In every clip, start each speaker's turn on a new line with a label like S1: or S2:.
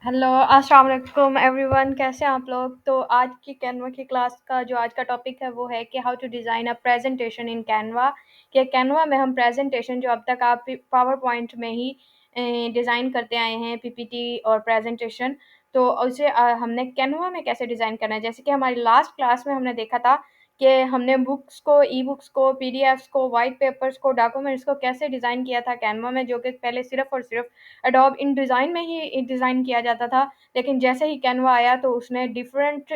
S1: Hello, अस्सलाम वालेकुम everyone, कैसे हैं आप लोग? तो आज की कैनवा की क्लास का जो आज का टॉपिक है वो है कि how to design a presentation in Canva. कि कैनवा में हम प्रेजेंटेशन जो अब तक आप पावर पॉइंट में ही डिज़ाइन करते आए हैं पीपीटी और प्रेजेंटेशन, तो उसे हमने कैनवा में कैसे डिज़ाइन करना है। जैसे कि हमारी लास्ट क्लास में हमने देखा था कि हमने बुक्स को, ई बुक्स को, पीडीएफ्स को, वाइट पेपर्स को, डॉक्यूमेंट्स को कैसे डिज़ाइन किया था कैनवा में, जो कि पहले सिर्फ़ और सिर्फ़ एडोब इन डिज़ाइन में ही डिज़ाइन किया जाता था। लेकिन जैसे ही कैनवा आया तो उसने डिफरेंट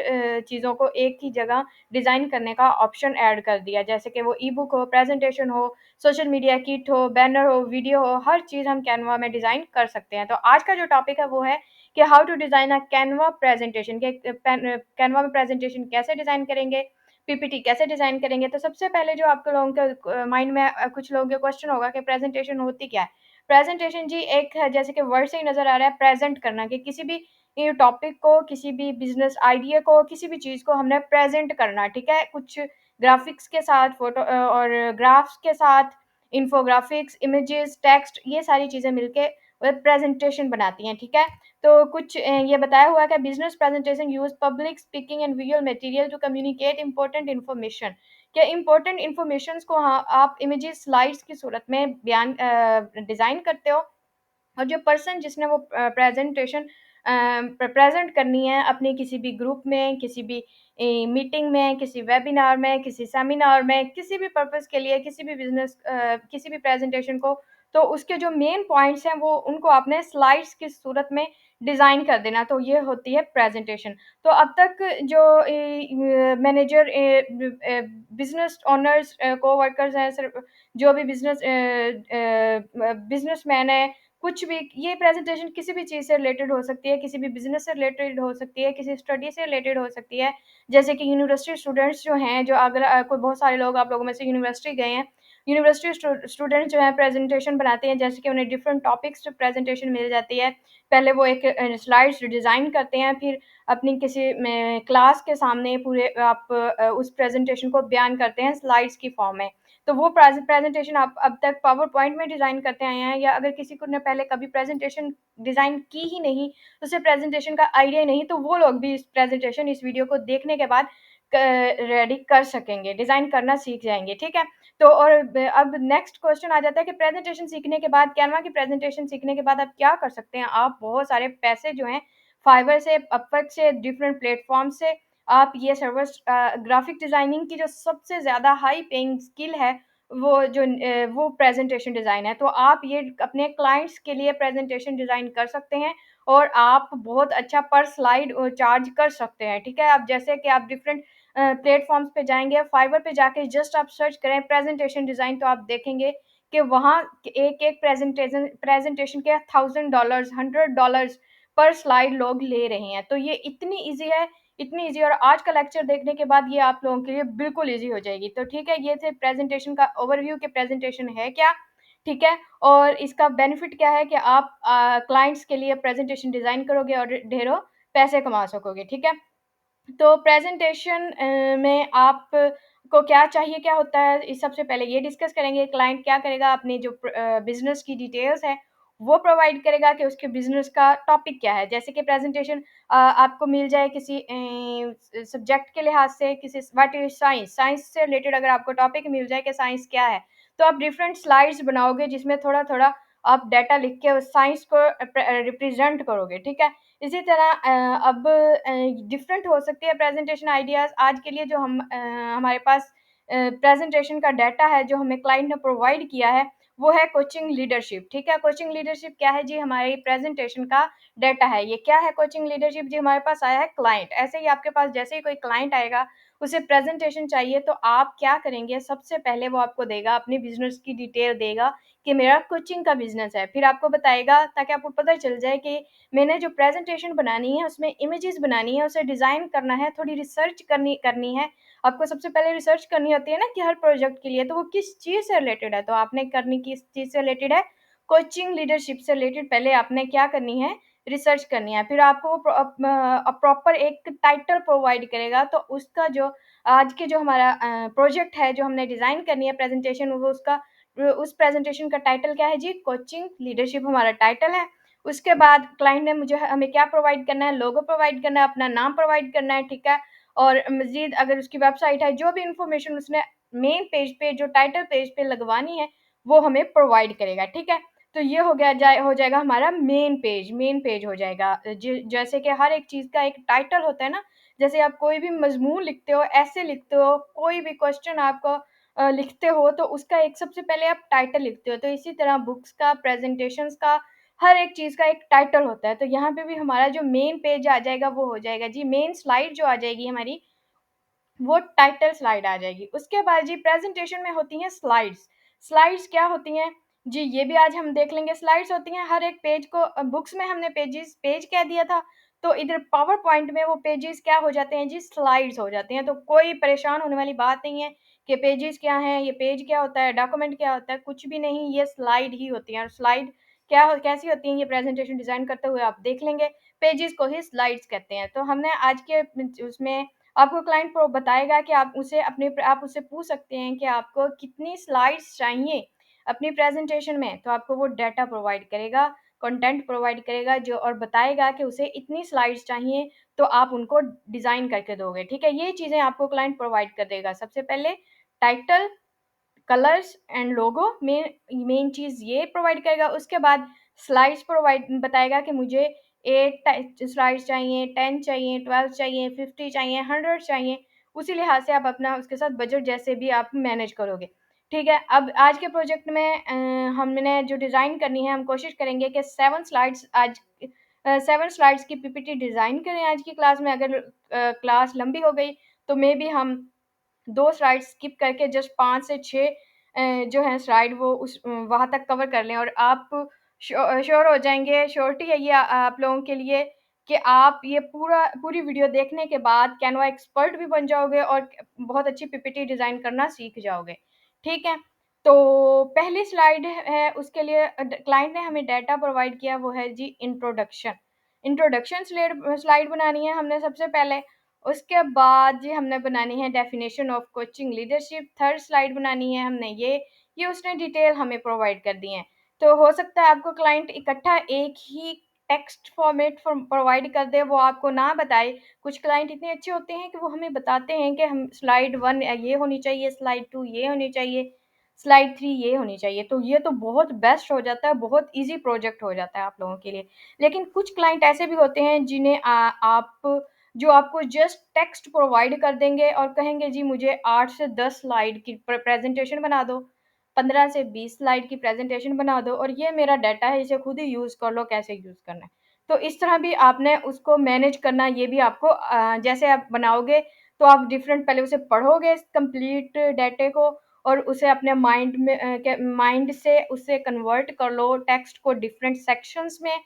S1: चीज़ों को एक ही जगह डिज़ाइन करने का ऑप्शन ऐड कर दिया। जैसे कि वो ई बुक हो, प्रेजेंटेशन हो, सोशल मीडिया किट हो, बैनर हो, वीडियो हो, हर चीज़ हम कैनवा में डिज़ाइन कर सकते हैं। तो आज का जो टॉपिक है वो है कि how to design a Canva presentation, के कैनवा में प्रेजेंटेशन कैसे डिज़ाइन करेंगे, पीपीटी कैसे डिज़ाइन करेंगे। तो सबसे पहले जो आप लोगों के माइंड में कुछ लोगों के क्वेश्चन होगा कि प्रेजेंटेशन होती क्या है? प्रेजेंटेशन जी एक है, जैसे कि वर्ड से ही नज़र आ रहा है, प्रेज़ेंट करना, कि किसी भी टॉपिक को, किसी भी बिज़नेस आइडिया को, किसी भी चीज़ को हमने प्रेज़ेंट करना, ठीक है? कुछ ग्राफ़िक्स के साथ, और ग्राफ़्स के साथ, इन्फोग्राफ़िक्स, इमेजेस, टेक्स्ट, ये सारी चीज़ें मिलके प्रेज़ेंटेशन बनाती हैं, ठीक है? तो कुछ ये बताया हुआ है कि business presentation use public speaking and visual material to communicate important information. क्या इम्पोर्टेंट इन्फॉर्मेशंस को, हाँ, आप इमेजेस, स्लाइड्स की सूरत में डिज़ाइन करते हो, और जो पर्सन जिसने वो प्रेजेंटेशन प्रेजेंट करनी है अपने किसी भी ग्रुप में, किसी भी मीटिंग में, किसी वेबिनार में, किसी सेमिनार में, किसी भी पर्पस के लिए, किसी भी बिजनेस, किसी भी प्रेजेंटेशन को, तो उसके जो मेन पॉइंट्स हैं वो उनको आपने स्लाइड्स की सूरत में डिज़ाइन कर देना। तो ये होती है प्रेजेंटेशन। तो अब तक जो मैनेजर, बिजनेस ओनर्स, को वर्कर्स हैं, सिर्फ जो भी बिजनेसमैन है, कुछ भी, ये प्रेज़ेंटेशन किसी भी चीज़ से रिलेटेड हो सकती है, किसी भी बिज़नेस से रिलेटेड हो सकती है, किसी स्टडी से रिलेटेड हो सकती है। जैसे कि यूनिवर्सिटी स्टूडेंट्स जो हैं, जो अगर कोई बहुत सारे लोग आप लोगों में से यूनिवर्सिटी गए हैं, यूनिवर्सिटी स्टूडेंट्स जो हैं प्रेज़ेंटेशन बनाते हैं, जैसे कि उन्हें डिफरेंट टॉपिक्स पे प्रेज़ेंटेशन मिल जाती है। पहले वो एक स्लाइड्स डिज़ाइन करते हैं, फिर अपनी किसी में क्लास के सामने पूरे आप उस प्रेज़ेंटेशन को बयान करते हैं स्लाइड्स की फ़ॉर्म में। तो वो प्रेज़ेंटेशन आप अब तक पावर पॉइंट में डिज़ाइन करते आए हैं, या अगर किसी को ने पहले कभी प्रेज़ेंटेशन डिज़ाइन की ही नहीं, उसे प्रेज़ेंटेशन का आइडिया ही नहीं, तो वो लोग भी इस वीडियो को देखने के बाद रेडी कर सकेंगे, डिज़ाइन करना सीख जाएँगे, ठीक है? तो और अब नेक्स्ट क्वेश्चन आ जाता है कि प्रेज़ेंटेशन सीखने के बाद, कैनवा की प्रेज़ेंटेशन सीखने के बाद आप क्या कर सकते हैं? आप बहुत सारे पैसे जो हैं, फाइवर से, अपवर्क से, डिफरेंट प्लेटफ़ॉर्म से आप ये सर्विस, ग्राफ़िक डिज़ाइनिंग की जो सबसे ज़्यादा हाई पेइंग स्किल है, वो प्रेज़ेंटेशन डिज़ाइन है। तो आप ये अपने क्लाइंट्स के लिए प्रेज़ेंटेशन डिज़ाइन कर सकते हैं, और आप बहुत अच्छा पर स्लाइड चार्ज कर सकते हैं, ठीक है? अब जैसे कि आप डिफरेंट प्लेटफ़ॉर्म्स पे जाएँगे, फाइवर पे जाके जस्ट आप सर्च करें प्रेज़ेंटेशन डिज़ाइन, तो आप देखेंगे कि वहाँ एक-एक प्रेज़ेंटेशन के $1000, $100 पर स्लाइड लोग ले रहे हैं। तो ये इतनी ईज़ी, और आज का लेक्चर देखने के बाद ये आप लोगों के लिए बिल्कुल ईज़ी हो जाएगी। तो ठीक है, ये थे प्रेज़ेंटेशन का ओवरव्यू कि प्रेज़ेंटेशन है क्या, ठीक है? और इसका बेनिफिट क्या है कि आप क्लाइंट्स के लिए प्रेज़ेंटेशन डिज़ाइन करोगे और ढेरों पैसे कमा सकोगे, ठीक है? तो प्रेज़ेंटेशन में आप को क्या चाहिए, क्या होता है, इस सबसे पहले ये डिस्कस करेंगे, क्लाइंट क्या करेगा, अपनी जो बिज़नेस की डिटेल्स हैं, वो प्रोवाइड करेगा कि उसके बिज़नेस का टॉपिक क्या है। जैसे कि प्रेज़ेंटेशन आपको मिल जाए किसी सब्जेक्ट के लिहाज से, किसी व्हाट इज़ साइंस, साइंस से रिलेटेड अगर आपको टॉपिक मिल जाए कि साइंस क्या है, तो आप डिफरेंट स्लाइड्स बनाओगे जिसमें थोड़ा-थोड़ा आप डाटा लिख के उस साइंस को रिप्रेज़ेंट करोगे, ठीक है? इसी तरह अब डिफरेंट हो सकती है प्रेज़ेंटेशन आइडियाज़। आज के लिए जो हमारे पास प्रेज़ेंटेशन का डाटा है, जो हमें क्लाइंट ने प्रोवाइड किया है, वो है कोचिंग लीडरशिप, ठीक है? कोचिंग लीडरशिप क्या है जी? हमारी प्रेज़ेंटेशन का डाटा है। ये क्या है कोचिंग लीडरशिप जी? हमारे पास आया है क्लाइंट। ऐसे ही आपके पास जैसे ही कोई क्लाइंट आएगा, उसे प्रेज़ेंटेशन चाहिए, तो आप क्या करेंगे? सबसे पहले वो आपको देगा, अपनी बिज़नेस की डिटेल देगा कि मेरा कोचिंग का बिज़नेस है। फिर आपको बताएगा, ताकि आपको पता चल जाए कि मैंने जो प्रेज़ेंटेशन बनानी है, उसमें इमेजेस बनानी है, उसे डिज़ाइन करना है, थोड़ी रिसर्च करनी करनी है। आपको सबसे पहले रिसर्च करनी होती है ना कि हर प्रोजेक्ट के लिए, तो वो किस चीज़ से रिलेटेड है, तो आपने करनी किस चीज़ से रिलेटेड है? कोचिंग लीडरशिप से रिलेटेड पहले आपने क्या करनी है? रिसर्च करनी है। फिर आपको वो प्रॉपर एक टाइटल प्रोवाइड करेगा, तो उसका जो आज के जो हमारा प्रोजेक्ट है, जो हमने डिज़ाइन करनी है प्रेज़ेंटेशन, वो उसका उस प्रेज़ेंटेशन का टाइटल क्या है जी? कोचिंग लीडरशिप हमारा टाइटल है। उसके बाद क्लाइंट ने मुझे हमें क्या प्रोवाइड करना है, लोगो प्रोवाइड करना है, अपना नाम प्रोवाइड करना है, ठीक है? और मज़ीद अगर उसकी वेबसाइट है, जो भी इन्फॉर्मेशन उसने मेन पेज पे जो टाइटल पेज पे लगवानी है, वो हमें प्रोवाइड करेगा, ठीक है? तो ये हो जाएगा हमारा मेन पेज हो जाएगा। जैसे कि हर एक चीज़ का एक टाइटल होता है ना, जैसे आप कोई भी मज़मून लिखते हो, एसे लिखते हो, कोई भी क्वेश्चन आपको लिखते हो तो उसका एक सबसे पहले आप टाइटल लिखते हो। तो इसी तरह बुक्स का, प्रेज़ेंटेशंस का, हर एक चीज़ का एक टाइटल होता है। तो यहाँ पे भी हमारा जो मेन पेज आ जाएगा वो हो जाएगा जी, मेन स्लाइड जो आ जाएगी हमारी, वो टाइटल स्लाइड आ जाएगी। उसके बाद जी प्रेज़ेंटेशन में होती हैं स्लाइड्स। स्लाइड्स क्या होती हैं? जी, ये भी आज हम देख लेंगे। स्लाइड्स होती हैं हर एक पेज को बुक्स में हमने पेज कह दिया था, तो इधर पावर पॉइंट में वो पेजेज़ क्या हो जाते हैं जी, स्लाइड्स हो जाते हैं। तो कोई परेशान होने वाली बात नहीं है कि पेजेज़ क्या हैं, ये पेज क्या होता है, डॉक्यूमेंट क्या होता है, कुछ भी नहीं, ये स्लाइड ही होती हैं। और स्लाइड कैसी होती हैं, ये प्रेज़ेंटेशन डिज़ाइन करते हुए आप देख लेंगे। पेजेज़ को ही स्लाइड्स कहते हैं। तो हमने आज के उसमें आपको क्लाइंट प्रो बताएगा कि आप उससे पूछ सकते हैं कि आपको कितनी स्लाइड्स चाहिए अपनी प्रेज़ेंटेशन में, तो आपको वो डाटा प्रोवाइड करेगा, कंटेंट प्रोवाइड करेगा जो और बताएगा कि उसे इतनी स्लाइड्स चाहिए, तो आप उनको डिज़ाइन करके दोगे, ठीक है? ये चीज़ें आपको क्लाइंट प्रोवाइड कर देगा। सबसे पहले title, colours and logo main चीज़ ये प्रोवाइड करेगा। उसके बाद स्लाइड्स प्रोवाइड बताएगा कि मुझे 8 स्लाइड्स चाहिए, 10 चाहिए, 12 चाहिए, 50 चाहिए, 100 चाहिए। उसी लिहाज से आप अपना उसके साथ बजट जैसे भी आप मैनेज करोगे। ठीक है? अब आज के प्रोजेक्ट में हमने जो डिज़ाइन करनी है, हम कोशिश करेंगे कि 7 स्लाइड्स की पीपीटी डिज़ाइन करें आज की क्लास में। अगर क्लास लंबी हो गई तो मेबी हम 2 स्लाइड स्किप करके जस्ट 5 से 6 जो है स्लाइड वो वहाँ तक कवर कर लें। और आप श्योर हो जाएँगे, श्योरिटी है ये आप लोगों के लिए कि आप ये पूरी वीडियो देखने के बाद कैनवा एक्सपर्ट भी बन जाओगे और बहुत अच्छी पीपीटी डिज़ाइन करना सीख जाओगे। ठीक है? तो पहली स्लाइड है उसके लिए क्लाइंट ने हमें डाटा प्रोवाइड किया, वो है जी इंट्रोडक्शन। इंट्रोडक्शन स्लाइड बनानी है हमने सबसे पहले। उसके बाद जी हमने बनानी है definition of coaching leadership, third slide बनानी है हमने ये उसने डिटेल हमें प्रोवाइड कर दी हैं। तो हो सकता है आपको क्लाइंट इकट्ठा एक ही टेक्स्ट फॉर्मेट प्रोवाइड कर दे, वो आपको ना बताए। कुछ क्लाइंट इतने अच्छे होते हैं कि वो हमें बताते हैं कि हम स्लाइड 1 ये होनी चाहिए, स्लाइड 2 ये होनी चाहिए, स्लाइड 3 ये होनी चाहिए। तो ये तो बहुत बेस्ट हो जाता है, बहुत ईज़ी प्रोजेक्ट हो जाता है आप लोगों के लिए। लेकिन कुछ क्लाइंट ऐसे भी होते हैं जिन्हें आप जो आपको जस्ट टेक्स्ट प्रोवाइड कर देंगे और कहेंगे जी मुझे 8 से 10 स्लाइड की प्रेज़ेंटेशन बना दो, 15 से 20 स्लाइड की प्रेज़ेंटेशन बना दो और ये मेरा डाटा है, इसे खुद ही यूज़ कर लो, कैसे यूज़ करना है। तो इस तरह भी आपने उसको मैनेज करना, ये भी आपको जैसे आप बनाओगे तो आप डिफरेंट पहले उसे पढ़ोगे कंप्लीट डाटे को और उसे अपने माइंड से उसे कन्वर्ट कर लो टेक्स्ट को डिफरेंट सेक्शंस में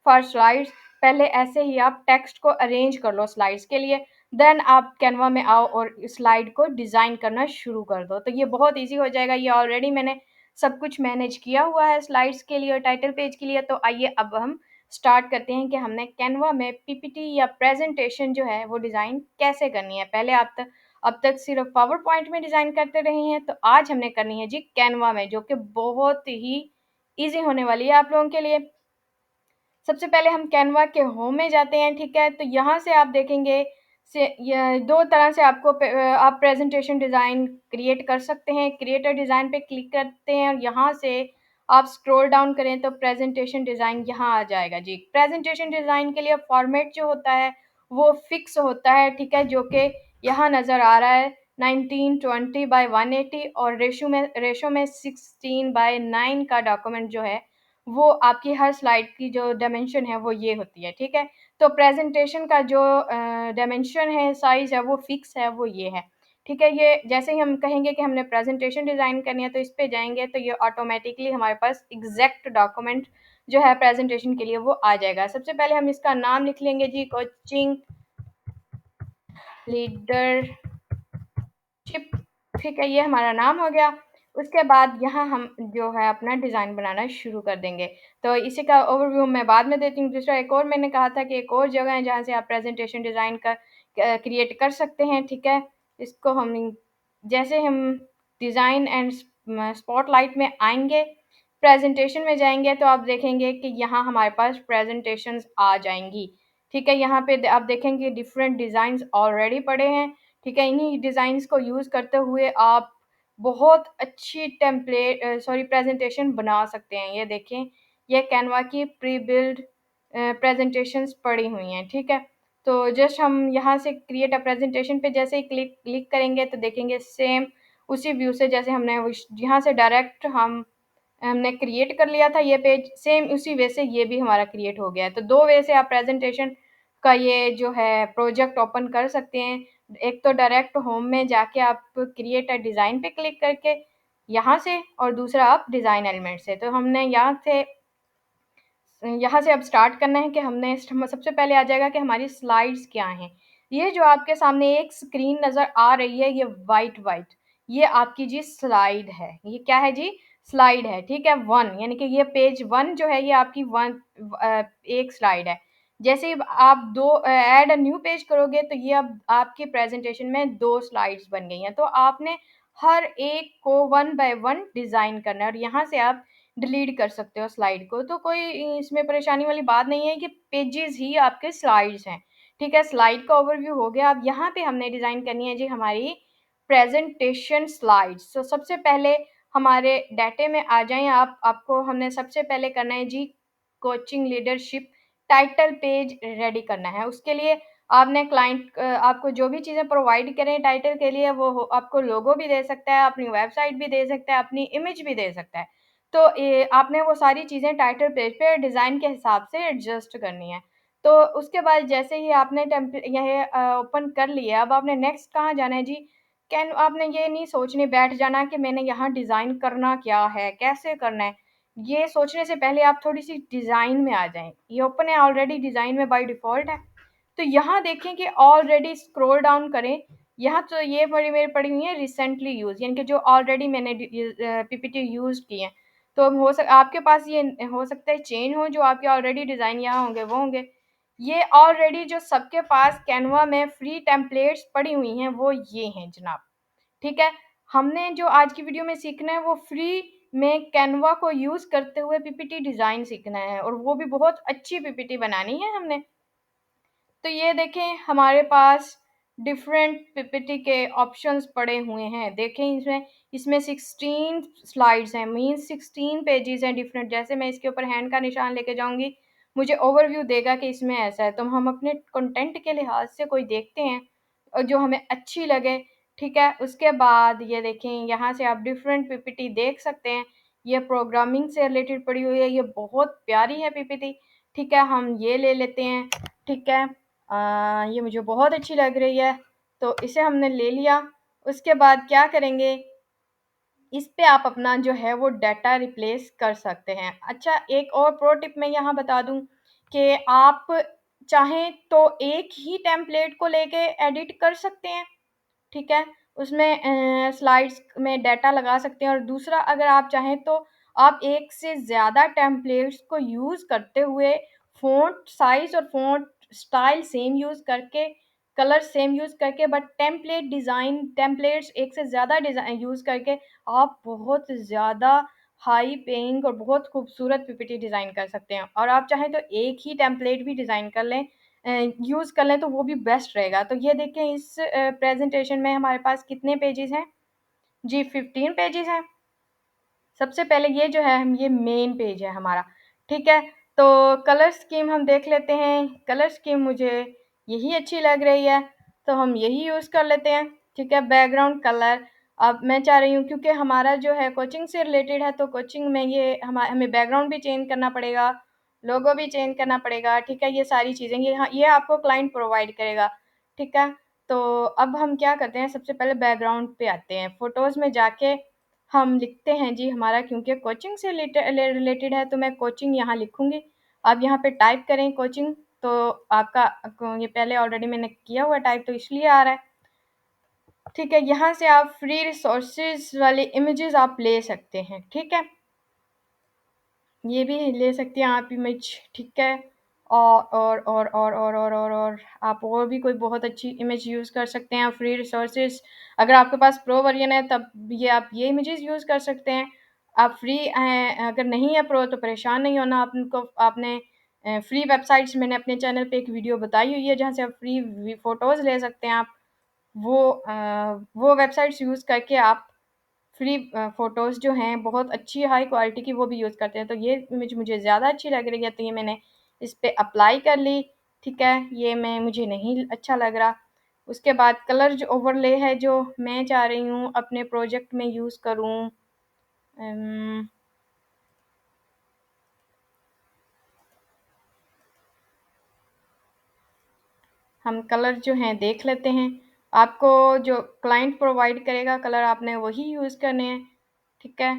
S1: फॉर स्लाइड्स। पहले ऐसे ही आप टेक्स्ट को अरेंज कर लो स्लाइड्स के लिए, देन आप कैनवा में आओ और स्लाइड को डिज़ाइन करना शुरू कर दो। तो ये बहुत ईज़ी हो जाएगा, ये ऑलरेडी मैंने सब कुछ मैनेज किया हुआ है स्लाइड्स के लिए और टाइटल पेज के लिए। तो आइए अब हम स्टार्ट करते हैं कि हमने कैनवा में पीपीटी या प्रेज़ेंटेशन जो है वो डिज़ाइन कैसे करनी है। पहले आप अब तक सिर्फ़ पावर पॉइंट में डिज़ाइन करते रहे हैं, तो आज हमने करनी है जी कैनवा में, जो कि बहुत ही ईज़ी होने वाली है आप लोगों के लिए। सबसे पहले हम कैनवा के होम में जाते हैं, ठीक है? तो यहाँ से आप देखेंगे से य 2 तरह से आप प्रेज़ेंटेशन डिज़ाइन क्रिएट कर सकते हैं। क्रिएट अ डिज़ाइन पे क्लिक करते हैं और यहाँ से आप स्क्रॉल डाउन करें तो प्रेज़ेंटेशन डिज़ाइन यहाँ आ जाएगा जी। प्रेज़ेंटेशन डिज़ाइन के लिए फ़ॉर्मेट जो होता है, वो फ़िक्स होता है, ठीक है? जो कि यहाँ नज़र आ रहा है 1920/180 और रेशो में 16/9 का डॉक्यूमेंट जो है वो आपकी हर स्लाइड की जो डायमेंशन है वो ये होती है, ठीक है? तो प्रेज़ेंटेशन का जो डायमेंशन है, साइज़ है वो फ़िक्स है, वो ये है, ठीक है? ये जैसे ही हम कहेंगे कि हमने प्रेज़ेंटेशन डिज़ाइन करनी है तो इस पे जाएँगे तो ये ऑटोमैटिकली हमारे पास एग्ज़ैक्ट डॉक्यूमेंट जो है प्रेज़ेंटेशन के लिए वो आ जाएगा। सबसे पहले हम इसका नाम लिख लेंगे जी, कोचिंग लीडरशिप, ठीक है? ये हमारा नाम हो गया। उसके बाद यहाँ हम जो है अपना डिज़ाइन बनाना शुरू कर देंगे। तो इसी का ओवरव्यू मैं बाद में देती हूँ। दूसरा एक और मैंने कहा था कि एक और जगह है जहाँ से आप प्रेज़ेंटेशन डिज़ाइन क्रिएट कर सकते हैं, ठीक है? इसको हम जैसे हम डिज़ाइन एंड स्पॉटलाइट में आएँगे, प्रेज़ेंटेशन में जाएँगे तो आप देखेंगे कि यहाँ हमारे पास प्रेज़ेंटेशंस आ जाएँगी, ठीक है? यहाँ पे द आप देखेंगे डिफ़रेंट डिज़ाइन्स ऑलरेडी पड़े हैं, ठीक है? इन्हीं डिज़ाइन्स को यूज़ करते हुए आप बहुत अच्छी सॉरी प्रेज़ेंटेशन बना सकते हैं। ये देखें, ये कैनवा की प्री बिल्ड प्रेज़ेंटेशंस पड़ी हुई हैं, ठीक है? तो जस्ट हम यहाँ से क्रिएट अ प्रेज़ेंटेशन पे जैसे ही क्लिक क्लिक करेंगे तो देखेंगे सेम उसी व्यू से जैसे हमने विश यहाँ से डायरेक्ट हमने क्रिएट कर लिया था ये पेज, सेम उसी वे से ये भी हमारा क्रिएट हो गया है। तो 2 वे से आप प्रेज़ेंटेशन का ये जो है प्रोजेक्ट ओपन कर सकते हैं। एक तो डायरेक्ट होम में जाके आप क्रिएट अ डिज़ाइन पे क्लिक करके यहाँ से और दूसरा आप डिज़ाइन एलिमेंट से। तो हमने यहाँ से अब स्टार्ट करना है कि हमने सबसे पहले आ जाएगा कि हमारी स्लाइड्स क्या हैं। ये जो आपके सामने एक स्क्रीन नज़र आ रही है ये व्हाइट, ये आपकी जी स्लाइड है। ये क्या है जी? स्लाइड है, ठीक है? 1 यानी कि ये पेज 1 जो है ये आपकी एक स्लाइड है। जैसे ही आप ऐड अ न्यू पेज करोगे तो ये अब आपकी प्रेज़ेंटेशन में 2 स्लाइड्स बन गई हैं। तो आपने हर एक को 1 बाय 1 डिज़ाइन करना है और यहाँ से आप डिलीट कर सकते हो स्लाइड को, तो कोई इसमें परेशानी वाली बात नहीं है कि पेजेज़ ही आपके स्लाइड्स हैं, ठीक है? स्लाइड का ओवरव्यू हो गया, अब यहाँ पे हमने डिज़ाइन करनी है जी हमारी प्रेज़ेंटेशन स्लाइड्स। तो सबसे पहले हमारे डाटे में आ जाएँ आप, आपको हमने सबसे पहले करना है जी coaching leadership title page ready करना है। उसके लिए आपने आपको जो भी चीज़ें प्रोवाइड करें टाइटल के लिए वो आपको लोगो भी दे सकता है, अपनी वेबसाइट भी दे सकता है, अपनी इमेज भी दे सकता है। तो ये आपने वो सारी चीज़ें टाइटल पेज पे डिज़ाइन के हिसाब से एडजस्ट करनी है। तो उसके बाद जैसे ही आपने यह ओपन कर लिया, अब आपने नेक्स्ट कहाँ जाना है जी? आपने ये नहीं सोचने बैठ जाना कि मैंने यहाँ डिज़ाइन करना क्या है, कैसे करना है? ये सोचने से पहले आप थोड़ी-सी डिज़ाइन में आ जाएँ। ये ओपन है ऑलरेडी डिज़ाइन में बाय डिफ़ॉल्ट है। तो यहाँ देखें कि ऑलरेडी स्क्रॉल डाउन करें, यहाँ तो ये मेरी पड़ी हुई है रिसेंटली यूज़ यानी कि जो ऑलरेडी मैंने पीपीटी यूज़ की हैं। तो आपके पास ये हो सकता है चेंज हो जो आपके ऑलरेडी डिज़ाइन यहाँ होंगे वो होंगे। ये ऑलरेडी जो सबके पास कैनवा में फ्री टेम्पलेट्स पड़ी हुई हैं वो ये हैं जनाब, ठीक है? हमने जो आज की वीडियो में सीखना है वो फ्री में कैनवा को यूज़ करते हुए पीपीटी डिज़ाइन सीखना है और वो भी बहुत अच्छी पीपीटी बनानी है हमने। तो ये देखें हमारे पास डिफरेंट पीपीटी के ऑप्शंस पड़े हुए हैं। देखें इसमें इसमें 16 स्लाइड्स हैं मीन्स 16 पेजेज़ हैं डिफरेंट। जैसे मैं इसके ऊपर हैंड का निशान लेके जाऊँगी, मुझे ओवरव्यू देगा कि इसमें ऐसा है। तो हम अपने कंटेंट के लिहाज से कोई देखते हैं जो हमें अच्छी लगे, ठीक है? उसके बाद ये देखें यहाँ से आप डिफरेंट पीपीटी देख सकते हैं। ये प्रोग्रामिंग से रिलेटेड पड़ी हुई है, ये बहुत प्यारी है पीपीटी, ठीक है? हम ये ले लेते हैं, ठीक है? ये मुझे बहुत अच्छी लग रही है, तो इसे हमने ले लिया। उसके बाद क्या करेंगे, इस पे आप अपना जो है वो डाटा रिप्लेस कर सकते हैं। अच्छा एक और प्रो टिप मैं यहाँ बता दूँ कि आप चाहें तो एक ही टेम्पलेट को लेके एडिट कर सकते हैं। ठीक है? उसमें स्लाइड्स में डाटा लगा सकते हैं और दूसरा अगर आप चाहें तो आप एक से ज़्यादा टेम्पलेट्स को यूज़ करते हुए फ़ॉन्ट साइज़ और फ़ॉन्ट स्टाइल सेम यूज़ करके, कलर सेम यूज़ करके बट टेम्पलेट्स एक से ज़्यादा यूज़ करके आप बहुत ज़्यादा हाई पेइंग और बहुत खूबसूरत पीपीटी डिज़ाइन कर सकते हैं। और आप चाहें तो एक ही टेम्पलेट भी डिज़ाइन कर लें यूज़ कर लें तो वो भी बेस्ट रहेगा। तो ये देखें इस प्रेज़ेंटेशन में हमारे पास कितने पेजेज़ हैं? जी 15 पेजेज़ हैं। सबसे पहले ये जो है हम ये मेन पेज है हमारा, ठीक है? तो कलर स्कीम हम देख लेते हैं। कलर स्कीम मुझे यही अच्छी लग रही है, तो हम यही यूज़ कर लेते हैं, ठीक है? बैकग्राउंड कलर अब मैं चाह रही हूँ क्योंकि हमारा जो है कोचिंग से रिलेटेड है, तो कोचिंग में ये हमें बैकग्राउंड भी चेंज करना पड़ेगा, लोगो भी चेंज करना पड़ेगा, ठीक है? ये सारी चीज़ें ये आपको क्लाइंट प्रोवाइड करेगा, ठीक है? तो अब हम क्या करते हैं, सबसे पहले बैकग्राउंड पे आते हैं। फ़ोटोज़ में जाके हम लिखते हैं जी हमारा क्योंकि कोचिंग से रिलेटेड है तो मैं कोचिंग यहाँ लिखूँगी। आप यहाँ पे टाइप करें कोचिंग तो आपका ये पहले ऑलरेडी मैंने किया हुआ टाइप तो इसलिए आ रहा है। ठीक है, यहाँ से आप फ्री रिसोर्सेज़ वाली इमेजेस आप ले सकते हैं, ठीक है? ये भी ले सकते हैं आप इमेज, ठीक है? और आप और भी कोई बहुत अच्छी इमेज यूज़ कर सकते हैं, फ्री रिसोर्सेज़ अगर आपके पास प्रो वर्ज़न है तब ये आप ये इमेजेस यूज़ कर सकते हैं। आप फ्री हैं, अगर नहीं है प्रो तो परेशान नहीं होना। आपने फ्री वेबसाइट्स मैंने अपने चैनल पे एक वीडियो बताई हुई है, जहाँ से आप फ्री फ़ोटोज़ ले सकते हैं आप। वो वेबसाइट्स यूज़ करके आप फ्री फ़ोटोज़ जो हैं बहुत अच्छी हाई क्वालिटी की वो भी यूज़ करते हैं। तो ये इमेज मुझे ज़्यादा अच्छी लग रही है, तो ये मैंने इस पे अप्लाई कर ली, ठीक है? ये मैं मुझे नहीं अच्छा लग रहा। उसके बाद कलर जो ओवरले है जो मैं चाह रही हूँ अपने प्रोजेक्ट में यूज़ करूँ, अम, हम कलर जो हैं देख लेते हैं। आपको जो क्लाइंट प्रोवाइड करेगा कलर आपने वही यूज़ करने हैं, ठीक है?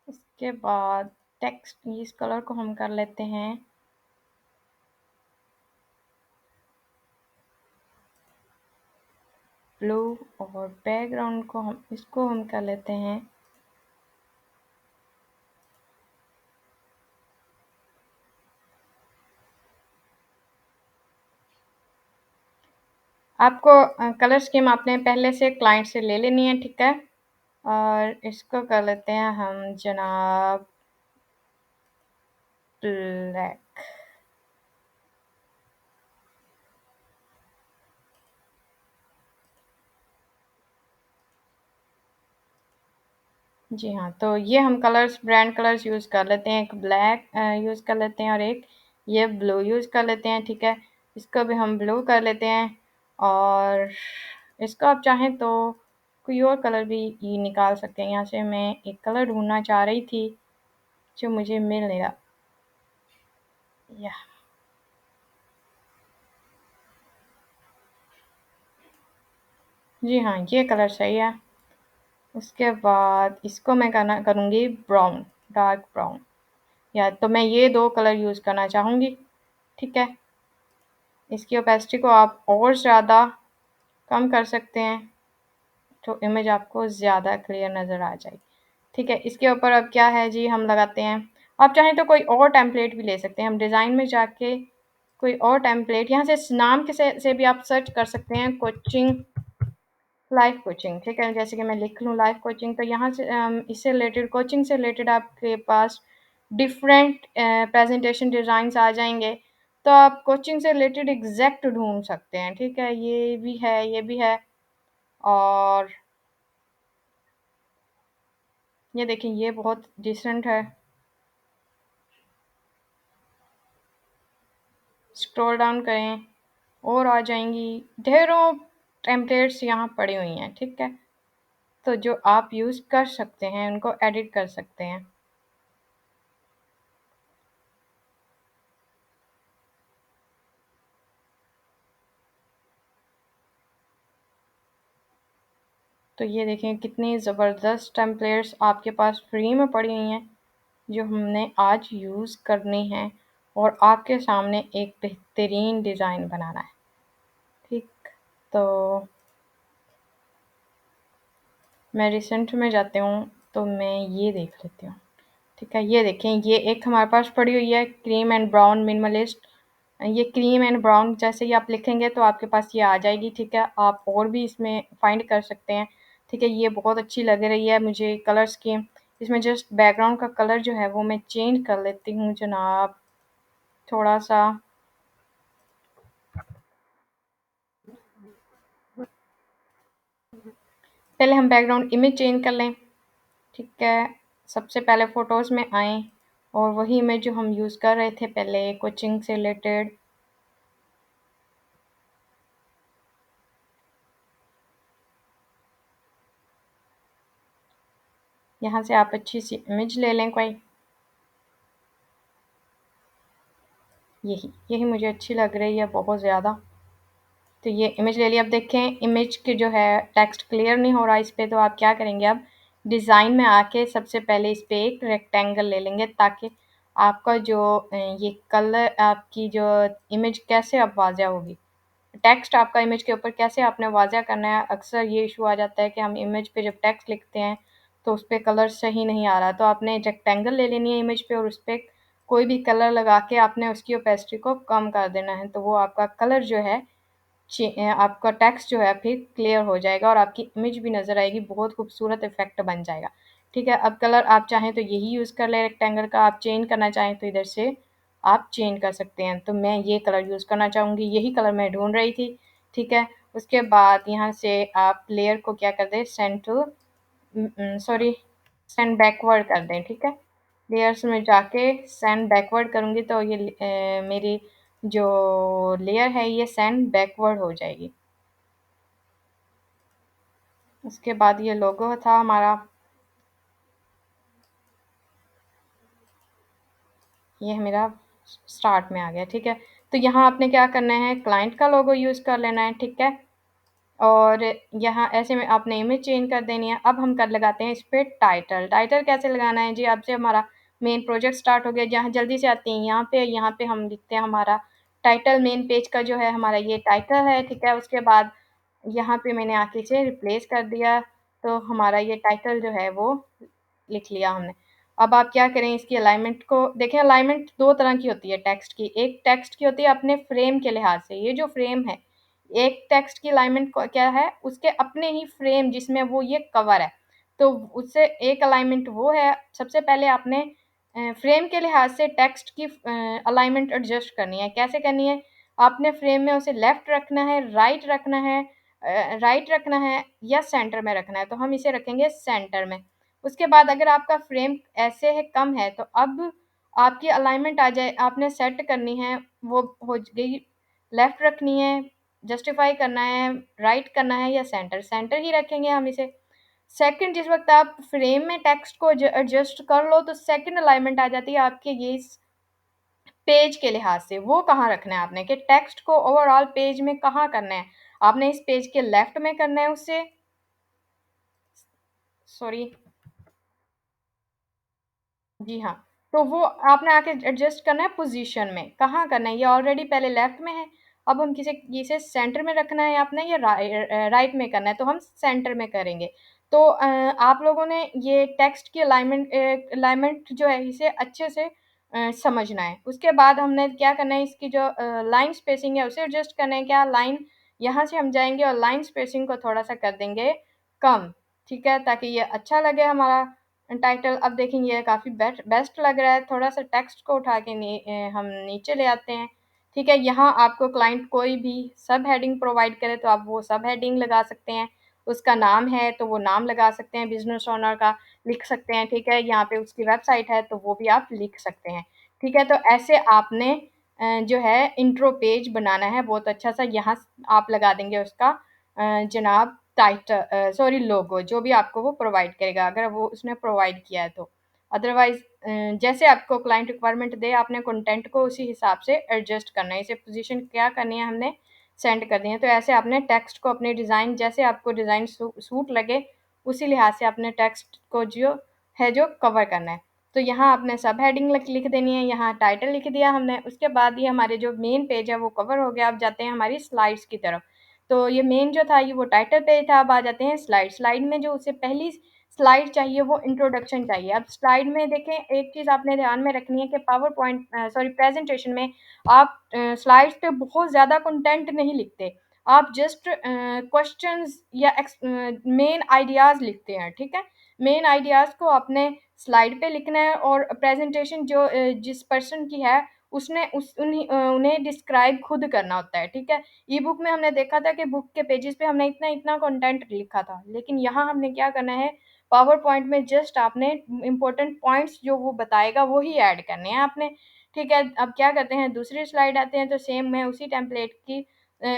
S1: इसके बाद टेक्स्ट, इस कलर को हम कर लेते हैं ब्लू, और बैकग्राउंड को हम कर लेते हैं आपको कलर स्कीम आपने पहले से क्लाइंट से ले लेनी है, ठीक है? और इसको कर लेते हैं हम जनाब ब्लैक। जी हाँ, तो ये हम कलर्स ब्रांड कलर्स यूज़ कर लेते हैं। एक ब्लैक यूज़ कर लेते हैं और एक ये ब्लू यूज़ कर लेते हैं, ठीक है? इसको भी हम ब्लू कर लेते हैं, और इसको आप चाहें तो कोई और कलर भी ये निकाल सकते हैं। यहाँ से मैं एक कलर ढूँढना चाह रही थी, जो मुझे मिल नहीं रहा। या जी हाँ, ये कलर सही है। उसके बाद इसको मैं करूँगी ब्राउन, डार्क ब्राउन, या तो मैं ये 2 कलर यूज़ करना चाहूँगी, ठीक है? इसकी ओपेसिटी को आप और ज़्यादा कम कर सकते हैं, तो इमेज आपको ज़्यादा क्लियर नज़र आ जाएगी, ठीक है? इसके ऊपर अब क्या है जी, हम लगाते हैं, आप चाहें तो कोई और टेम्पलेट भी ले सकते हैं। हम डिज़ाइन में जाके कोई और टेम्पलेट यहाँ से नाम के से भी आप सर्च कर सकते हैं, कोचिंग, लाइफ कोचिंग, ठीक है? जैसे कि मैं लिख लूँ लाइफ कोचिंग, तो यहाँ से इससे रिलेटेड, कोचिंग से रिलेटेड आपके पास डिफरेंट प्रेजेंटेशन डिज़ाइंस आ जाएँगे। तो आप कोचिंग से रिलेटेड एग्ज़ैक्ट ढूँढ सकते हैं, ठीक है? ये भी है, ये भी है, और ये देखिए ये बहुत डिसेंट है। स्क्रॉल डाउन करें और आ जाएँगी, ढेरों टेम्पलेट्स यहाँ पड़ी हुई हैं, ठीक है? तो जो आप यूज़ कर सकते हैं, उनको एडिट कर सकते हैं। तो ये देखें कितनी ज़बरदस्त टेम्पलेट्स आपके पास फ्री में पड़ी हुई हैं, जो हमने आज यूज़ करनी है और आपके सामने एक बेहतरीन डिज़ाइन बनाना है, ठीक? तो मैं रिसेंट में जाती हूँ, तो मैं ये देख लेती हूँ, ठीक है? ये देखें, ये एक हमारे पास पड़ी हुई है क्रीम एंड ब्राउन मिनिमलिस्ट। ये क्रीम एंड ब्राउन जैसे ही आप लिखेंगे तो आपके पास ये आ जाएगी, ठीक है? आप और भी इसमें फाइंड कर सकते हैं, ठीक है? ये बहुत अच्छी लग रही है मुझे कलर स्कीम। इसमें जस्ट बैकग्राउंड का कलर जो है वो मैं चेंज कर लेती हूँ जनाब, थोड़ा सा। पहले हम बैकग्राउंड इमेज चेंज कर लें, ठीक है? सबसे पहले फ़ोटोज़ में आएँ और वही इमेज जो हम यूज़ कर रहे थे पहले कोचिंग से रिलेटेड, यहाँ से आप अच्छी सी इमेज ले लें कोई। यही यही मुझे अच्छी लग रही है बहुत ज़्यादा। तो ये इमेज ले ली। अब देखें इमेज की जो है टेक्स्ट क्लियर नहीं हो रहा इस पे, तो आप क्या करेंगे, अब डिज़ाइन में आके सबसे पहले इस पे एक रेक्टेंगल ले लेंगे, ताकि आपका जो ये कलर, आपकी जो इमेज कैसे अब वाज़िह होगी। टेक्स्ट आपका इमेज के ऊपर कैसे आपने वाज़िया करना है। अक्सर ये इश्यू आ जाता है कि हम इमेज पे जब टेक्स्ट लिखते हैं, तो उसपे कलर सही नहीं आ रहा। तो आपने रेक्टेंगल ले लेनी है इमेज पे और उसपे कोई भी कलर लगा के आपने उसकी ओपेसिटी को कम कर देना है। तो वो आपका कलर जो है आपका टेक्स्ट जो है फिर क्लियर हो जाएगा और आपकी इमेज भी नज़र आएगी, बहुत खूबसूरत इफ़ेक्ट बन जाएगा। ठीक है, अब कलर आप चाहें तो यही यूज़ कर लें रेक्टेंगल का, आप चेंज करना चाहें तो इधर से आप चेंज कर सकते हैं। तो मैं ये कलर यूज़ करना चाहूँगी, यही कलर मैं ढूँढ रही थी। ठीक है, उसके बाद यहाँ से आप लेयर को क्या कर दें, send to sorry send backward कर दें। ठीक है, लेयर्स में जाके सेंड बैकवर्ड करूँगी तो ये मेरी जो लेयर है ये सेंड बैकवर्ड हो जाएगी। उसके बाद ये लोगो था हमारा, ये मेरा स्टार्ट में आ गया। ठीक है, तो यहाँ आपने क्या करना है, क्लाइंट का लोगो यूज़ कर लेना है। ठीक है, और यहाँ ऐसे में आपने इमेज चेंज कर देनी है। अब हम कर लगाते हैं इस पे टाइटल। टाइटल कैसे लगाना है जी, अब से हमारा मेन प्रोजेक्ट स्टार्ट हो गया। जहाँ जल्दी से आते हैं यहाँ पे हम लिखते हैं हमारा टाइटल, मेन पेज का जो है हमारा ये टाइटल है। ठीक है, उसके बाद यहाँ पे मैंने आके इसे रिप्लेस कर दिया, तो हमारा ये टाइटल जो है वो लिख लिया हमने। अब आप क्या करें, इसकी अलाइनमेंट को देखें। अलाइनमेंट 2 तरह की होती है टेक्स्ट की। एक टेक्स्ट की होती है अपने फ्रेम के लिहाज से, ये जो फ्रेम है, एक टेक्स्ट की अलाइनमेंट क्या है, उसके अपने ही फ्रेम जिसमें वो ये कवर है, तो उससे एक अलाइनमेंट वो है। सबसे पहले आपने फ्रेम के लिहाज से टेक्स्ट की अलाइनमेंट एडजस्ट करनी है। कैसे करनी है, आपने फ्रेम में उसे लेफ्ट रखना है, राइट रखना है, राइट रखना है या सेंटर में रखना है। तो हम इसे रखेंगे सेंटर में। उसके बाद अगर आपका फ्रेम ऐसे है कम है, तो अब आपकी अलाइनमेंट आ जाए, आपने सेट करनी है, वो हो गई, लेफ्ट रखनी है, जस्टिफाई करना है, राइट करना है या सेंटर। सेंटर ही रखेंगे हम इसे। सेकंड, जिस वक्त आप फ्रेम में टेक्स्ट को एडजस्ट कर लो, तो सेकंड अलाइनमेंट आ जाती है आपके ये इस पेज के लिहाज से। वो कहाँ रखना है आपने, कि टेक्स्ट को ओवरऑल पेज में कहाँ करना है। आपने इस पेज के लेफ्ट में करना है उसे, सॉरी, जी हाँ, तो वो आपने आके एडजस्ट करना है पोज़ीशन में, कहाँ करना है, ये ऑलरेडी पहले लेफ्ट में है, अब हम किसे इसे सेंटर में रखना है आपने, या राइट में करना है, तो हम सेंटर में करेंगे। तो आप लोगों ने ये टेक्स्ट की अलाइनमेंट जो है इसे अच्छे से समझना है। उसके बाद हमने क्या करना है, इसकी जो लाइन स्पेसिंग है उसे एडजस्ट करना है। क्या लाइन, यहाँ से हम जाएँगे और लाइन स्पेसिंग को थोड़ा-सा कर देंगे कम, ठीक है? ताकि ये अच्छा लगे हमारा टाइटल। अब देखेंगे ये काफ़ी बेस्ट लग रहा है। थोड़ा-सा टेक्स्ट को उठा के हम नीचे ले आते हैं। ठीक है, यहाँ आपको क्लाइंट कोई भी सब हेडिंग प्रोवाइड करे तो आप वो सब हेडिंग लगा सकते हैं। उसका नाम है तो वो नाम लगा सकते हैं, बिज़नेस ओनर का लिख सकते हैं। ठीक है, यहाँ पे उसकी वेबसाइट है तो वो भी आप लिख सकते हैं। ठीक है, तो ऐसे आपने जो है इंट्रो पेज बनाना है बहुत अच्छा-सा। यहाँ आप लगा देंगे उसका जनाब सॉरी लोगो, जो भी आपको वो प्रोवाइड करेगा, अगर वो उसने प्रोवाइड किया है तो। अदरवाइज़ जैसे आपको क्लाइंट रिक्वायरमेंट दे, आपने कंटेंट को उसी हिसाब से एडजस्ट करना है। इसे पोज़ीशन क्या करनी है हमने, सेंड करनी है। तो ऐसे आपने टेक्स्ट को अपने डिज़ाइन, जैसे आपको डिज़ाइन सूट लगे, उसी लिहाज से अपने टेक्स्ट को जो कवर करना है। तो यहाँ आपने सब हेडिंग लिख देनी है, यहाँ टाइटल लिख दिया हमने। उसके बाद ये हमारे जो मेन पेज है वो कवर हो गया। अब जाते हैं हमारी स्लाइड्स की तरफ। तो ये मेन जो था ये वो टाइटल पेज था। अब आ जाते हैं स्लाइड। स्लाइड में जो उसे पहली स्लाइड चाहिए वो इंट्रोडक्शन चाहिए। अब स्लाइड में देखें, एक चीज़ आपने ध्यान में रखनी है कि पावर पॉइंट सॉरी प्रेजेंटेशन में आप स्लाइड्स पे बहुत ज़्यादा कंटेंट नहीं लिखते। आप जस्ट क्वेश्चंस या मेन आइडियाज़ लिखते हैं। ठीक है, मेन आइडियाज़ को आपने स्लाइड पे लिखना है और प्रेजेंटेशन जो जिस पर्सन की है उसने उन्हें डिस्क्राइब खुद करना होता है। ठीक है, ई बुक में हमने देखा था कि बुक के पेजेस पे हमने इतना इतना कंटेंट लिखा था, लेकिन यहाँ हमने क्या करना है, पावर पॉइंट में जस्ट आपने इम्पोर्टेंट पॉइंट्स जो वो बताएगा वो ही ऐड करने हैं आपने। ठीक है, अब क्या करते हैं, दूसरी स्लाइड आते हैं। तो सेम मैं उसी टेम्पलेट की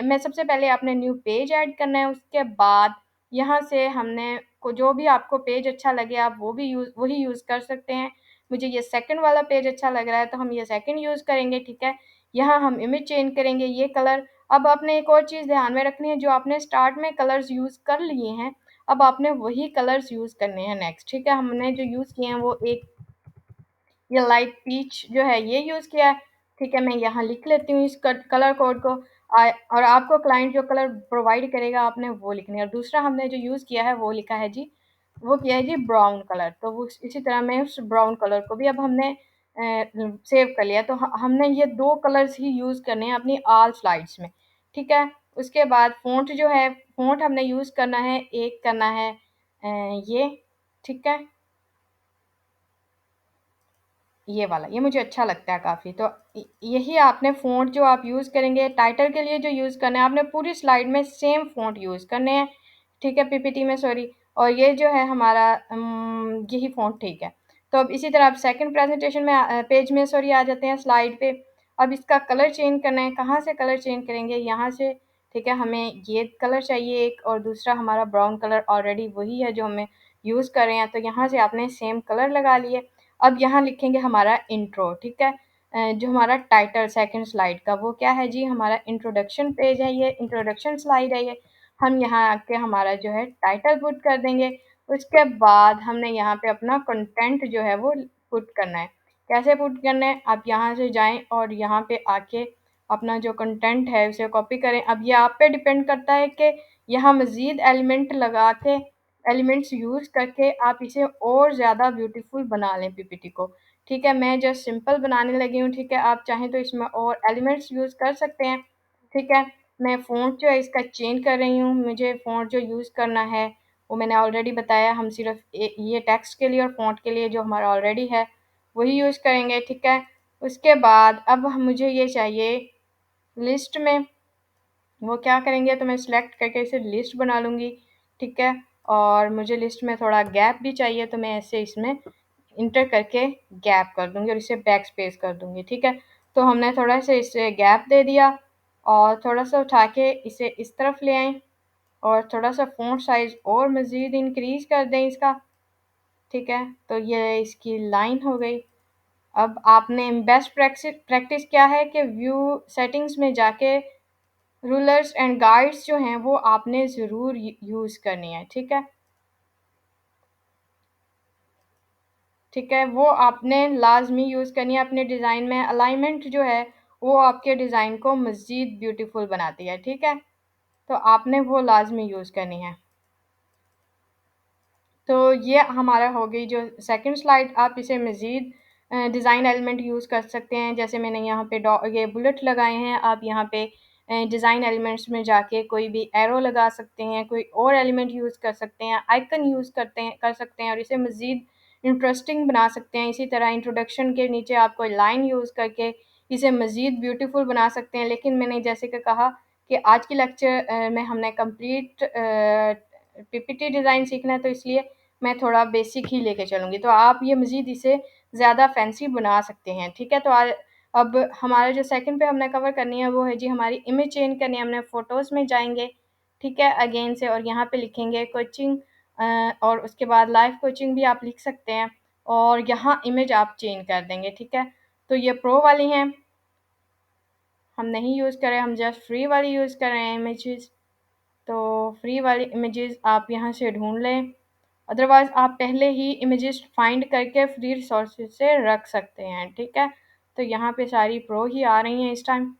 S1: मैं सबसे पहले आपने न्यू पेज ऐड करना है। उसके बाद यहाँ से हमने को जो भी आपको पेज अच्छा लगे आप वो भी वही यूज़ कर सकते हैं। मुझे ये सेकंड वाला पेज अच्छा लग रहा है तो हम ये सेकंड यूज़ करेंगे। ठीक है, यहाँ हम इमेज चेंज करेंगे, ये कलर। अब आपने एक और चीज़ ध्यान में रखनी है, जो आपने स्टार्ट में कलर्स यूज़ कर लिए हैं, अब आपने वही कलर्स यूज़ करने हैं नेक्स्ट। ठीक है, हमने जो यूज़ किए हैं वो एक ये लाइट पीच जो है ये यूज़ किया है। ठीक है, मैं यहाँ लिख लेती हूँ इस कलर कोड को। और आपको क्लाइंट जो कलर प्रोवाइड करेगा आपने वो लिखने हैं, और दूसरा हमने जो यूज़ किया है वो लिखा है जी, वो किया है जी ब्राउन कलर। तो वो इसी तरह मैं उस ब्राउन कलर को भी अब हमने सेव कर लिया। तो हमने ये 2 कलर्स ही यूज़ करने हैं अपनी ऑल स्लाइड्स में, ठीक है? उसके बाद फ़ॉन्ट जो है, फ़ॉन्ट हमने यूज़ करना है, एक करना है ये, ठीक है? ये वाला, ये मुझे अच्छा लगता है काफ़ी। तो यही आपने फ़ॉन्ट जो आप यूज़ करेंगे, टाइटल के लिए जो यूज़ करना है, आपने पूरी स्लाइड में सेम फ़ॉन्ट यूज़ करने हैं, ठीक है? पीपीटी में सॉरी। और ये जो है हमारा यही फ़ॉन्ट ठीक है। तो अब इसी तरह आप सेकंड प्रेज़ेंटेशन में पेज में सॉरी आ जाते हैं स्लाइड पे। अब इसका कलर चेंज करना है, कहाँ से कलर चेंज करेंगे? यहाँ से, ठीक है? हमें ये कलर चाहिए एक, और दूसरा हमारा ब्राउन कलर ऑलरेडी वही है जो हमें यूज़ कर रहे हैं, तो यहाँ से आपने सेम कलर लगा लिए। अब यहाँ लिखेंगे हमारा इंट्रो, ठीक है? जो हमारा टाइटल सेकंड स्लाइड का वो क्या है जी, हमारा इंट्रोडक्शन पेज है, ये इंट्रोडक्शन स्लाइड है ये। हम यहाँ आके हमारा जो है टाइटल पुट कर देंगे। उसके बाद हमने यहाँ पे अपना कंटेंट जो है वो पुट करना है। कैसे पुट करना है? आप यहाँ से जाएँ और यहाँ पे आके अपना जो कंटेंट है उसे कॉपी करें। अब ये आप पे डिपेंड करता है कि यहाँ मज़ीद एलिमेंट लगा के, एलिमेंट्स यूज़ करके आप इसे और ज़्यादा ब्यूटीफुल बना लें पीपीटी को, ठीक है? मैं जस्ट सिंपल बनाने लगी हूँ, ठीक है? आप चाहें तो इसमें और एलिमेंट्स यूज़ कर सकते हैं, ठीक है? मैं फ़ॉन्ट जो है इसका चेंज कर रही हूँ, मुझे फ़ॉन्ट जो यूज़ करना है वो मैंने ऑलरेडी बताया, हम सिर्फ़ ये टेक्स्ट के लिए और फ़ॉन्ट के लिए जो हमारा ऑलरेडी है वही यूज़ करेंगे, ठीक है? उसके बाद अब मुझे ये चाहिए लिस्ट में, वो क्या करेंगे, तो मैं सिलेक्ट करके इसे लिस्ट बना लूँगी, ठीक है? और मुझे लिस्ट में थोड़ा गैप भी चाहिए, तो मैं ऐसे इसमें इंटर करके गैप कर दूँगी और इसे बैक स्पेस कर दूँगी, ठीक है? तो हमने थोड़ा सा इसे गैप दे दिया और थोड़ा-सा उठा के इसे इस तरफ ले आएँ और थोड़ा-सा फ़ॉन्ट साइज़ और मज़ीद इंक्रीज़ कर दें इसका, ठीक है? तो ये इसकी लाइन हो गई। अब आपने बेस्ट प्रैक्टिस क्या है कि व्यू सेटिंग्स में जाके रूलर्स एंड गाइड्स जो हैं वो आपने ज़रूर यूज़ करनी है, ठीक है? ठीक है, वो आपने लाज़मी यूज़ करनी है अपने डिज़ाइन में। अलाइनमेंट जो है वो आपके डिज़ाइन को मज़ीद ब्यूटीफुल बनाती है, ठीक है? तो आपने वो लाज़मी यूज़ करनी है। तो ये हमारा हो गई जो सेकंड स्लाइड। आप इसे मज़ीद डिज़ाइन एलिमेंट यूज़ कर सकते हैं, जैसे मैंने यहाँ पे ये बुलेट लगाए हैं, आप यहाँ पे डिज़ाइन एलिमेंट्स में जाके कोई भी एरो लगा सकते हैं, कोई और एलिमेंट यूज़ कर सकते हैं, आइकन यूज़ कर सकते हैं और इसे मज़ीद इंटरेस्टिंग बना सकते हैं। इसी तरह इंट्रोडक्शन के नीचे आप कोई लाइन यूज़ करके इसे मज़ीद ब्यूटीफुल बना सकते हैं। लेकिन मैंने जैसे कि कहा कि आज की लेक्चर में हमने कंप्लीट पीपीटी डिज़ाइन सीखना है, तो इसलिए मैं थोड़ा बेसिक ही लेके चलूँगी। तो आप ये मज़ीद इसे ज़्यादा फैंसी बना सकते हैं, ठीक है? तो अब हमारा जो सेकंड पे हमने कवर करनी है वो है जी हमारी इमेज चेंज करनी है। हमने फ़ोटोज़ में जाएँगे, ठीक है? अगेन से, और यहाँ पे लिखेंगे कोचिंग और उसके बाद लाइव कोचिंग भी आप लिख सकते हैं और यहाँ इमेज आप चेंज कर देंगे, ठीक है? तो ये प्रो वाली हैं, हम नहीं यूज़ कर रहे हैं, हम जस्ट फ्री वाली यूज़ कर रहे हैं इमेजेस। तो फ्री वाली इमेजेस आप यहाँ से ढूँढ लें, अदरवाइज़ आप पहले ही इमेजेस फाइंड करके फ्री रिसोर्सेज से रख सकते हैं, ठीक है? तो यहाँ पे सारी प्रो ही आ रही हैं इस टाइम।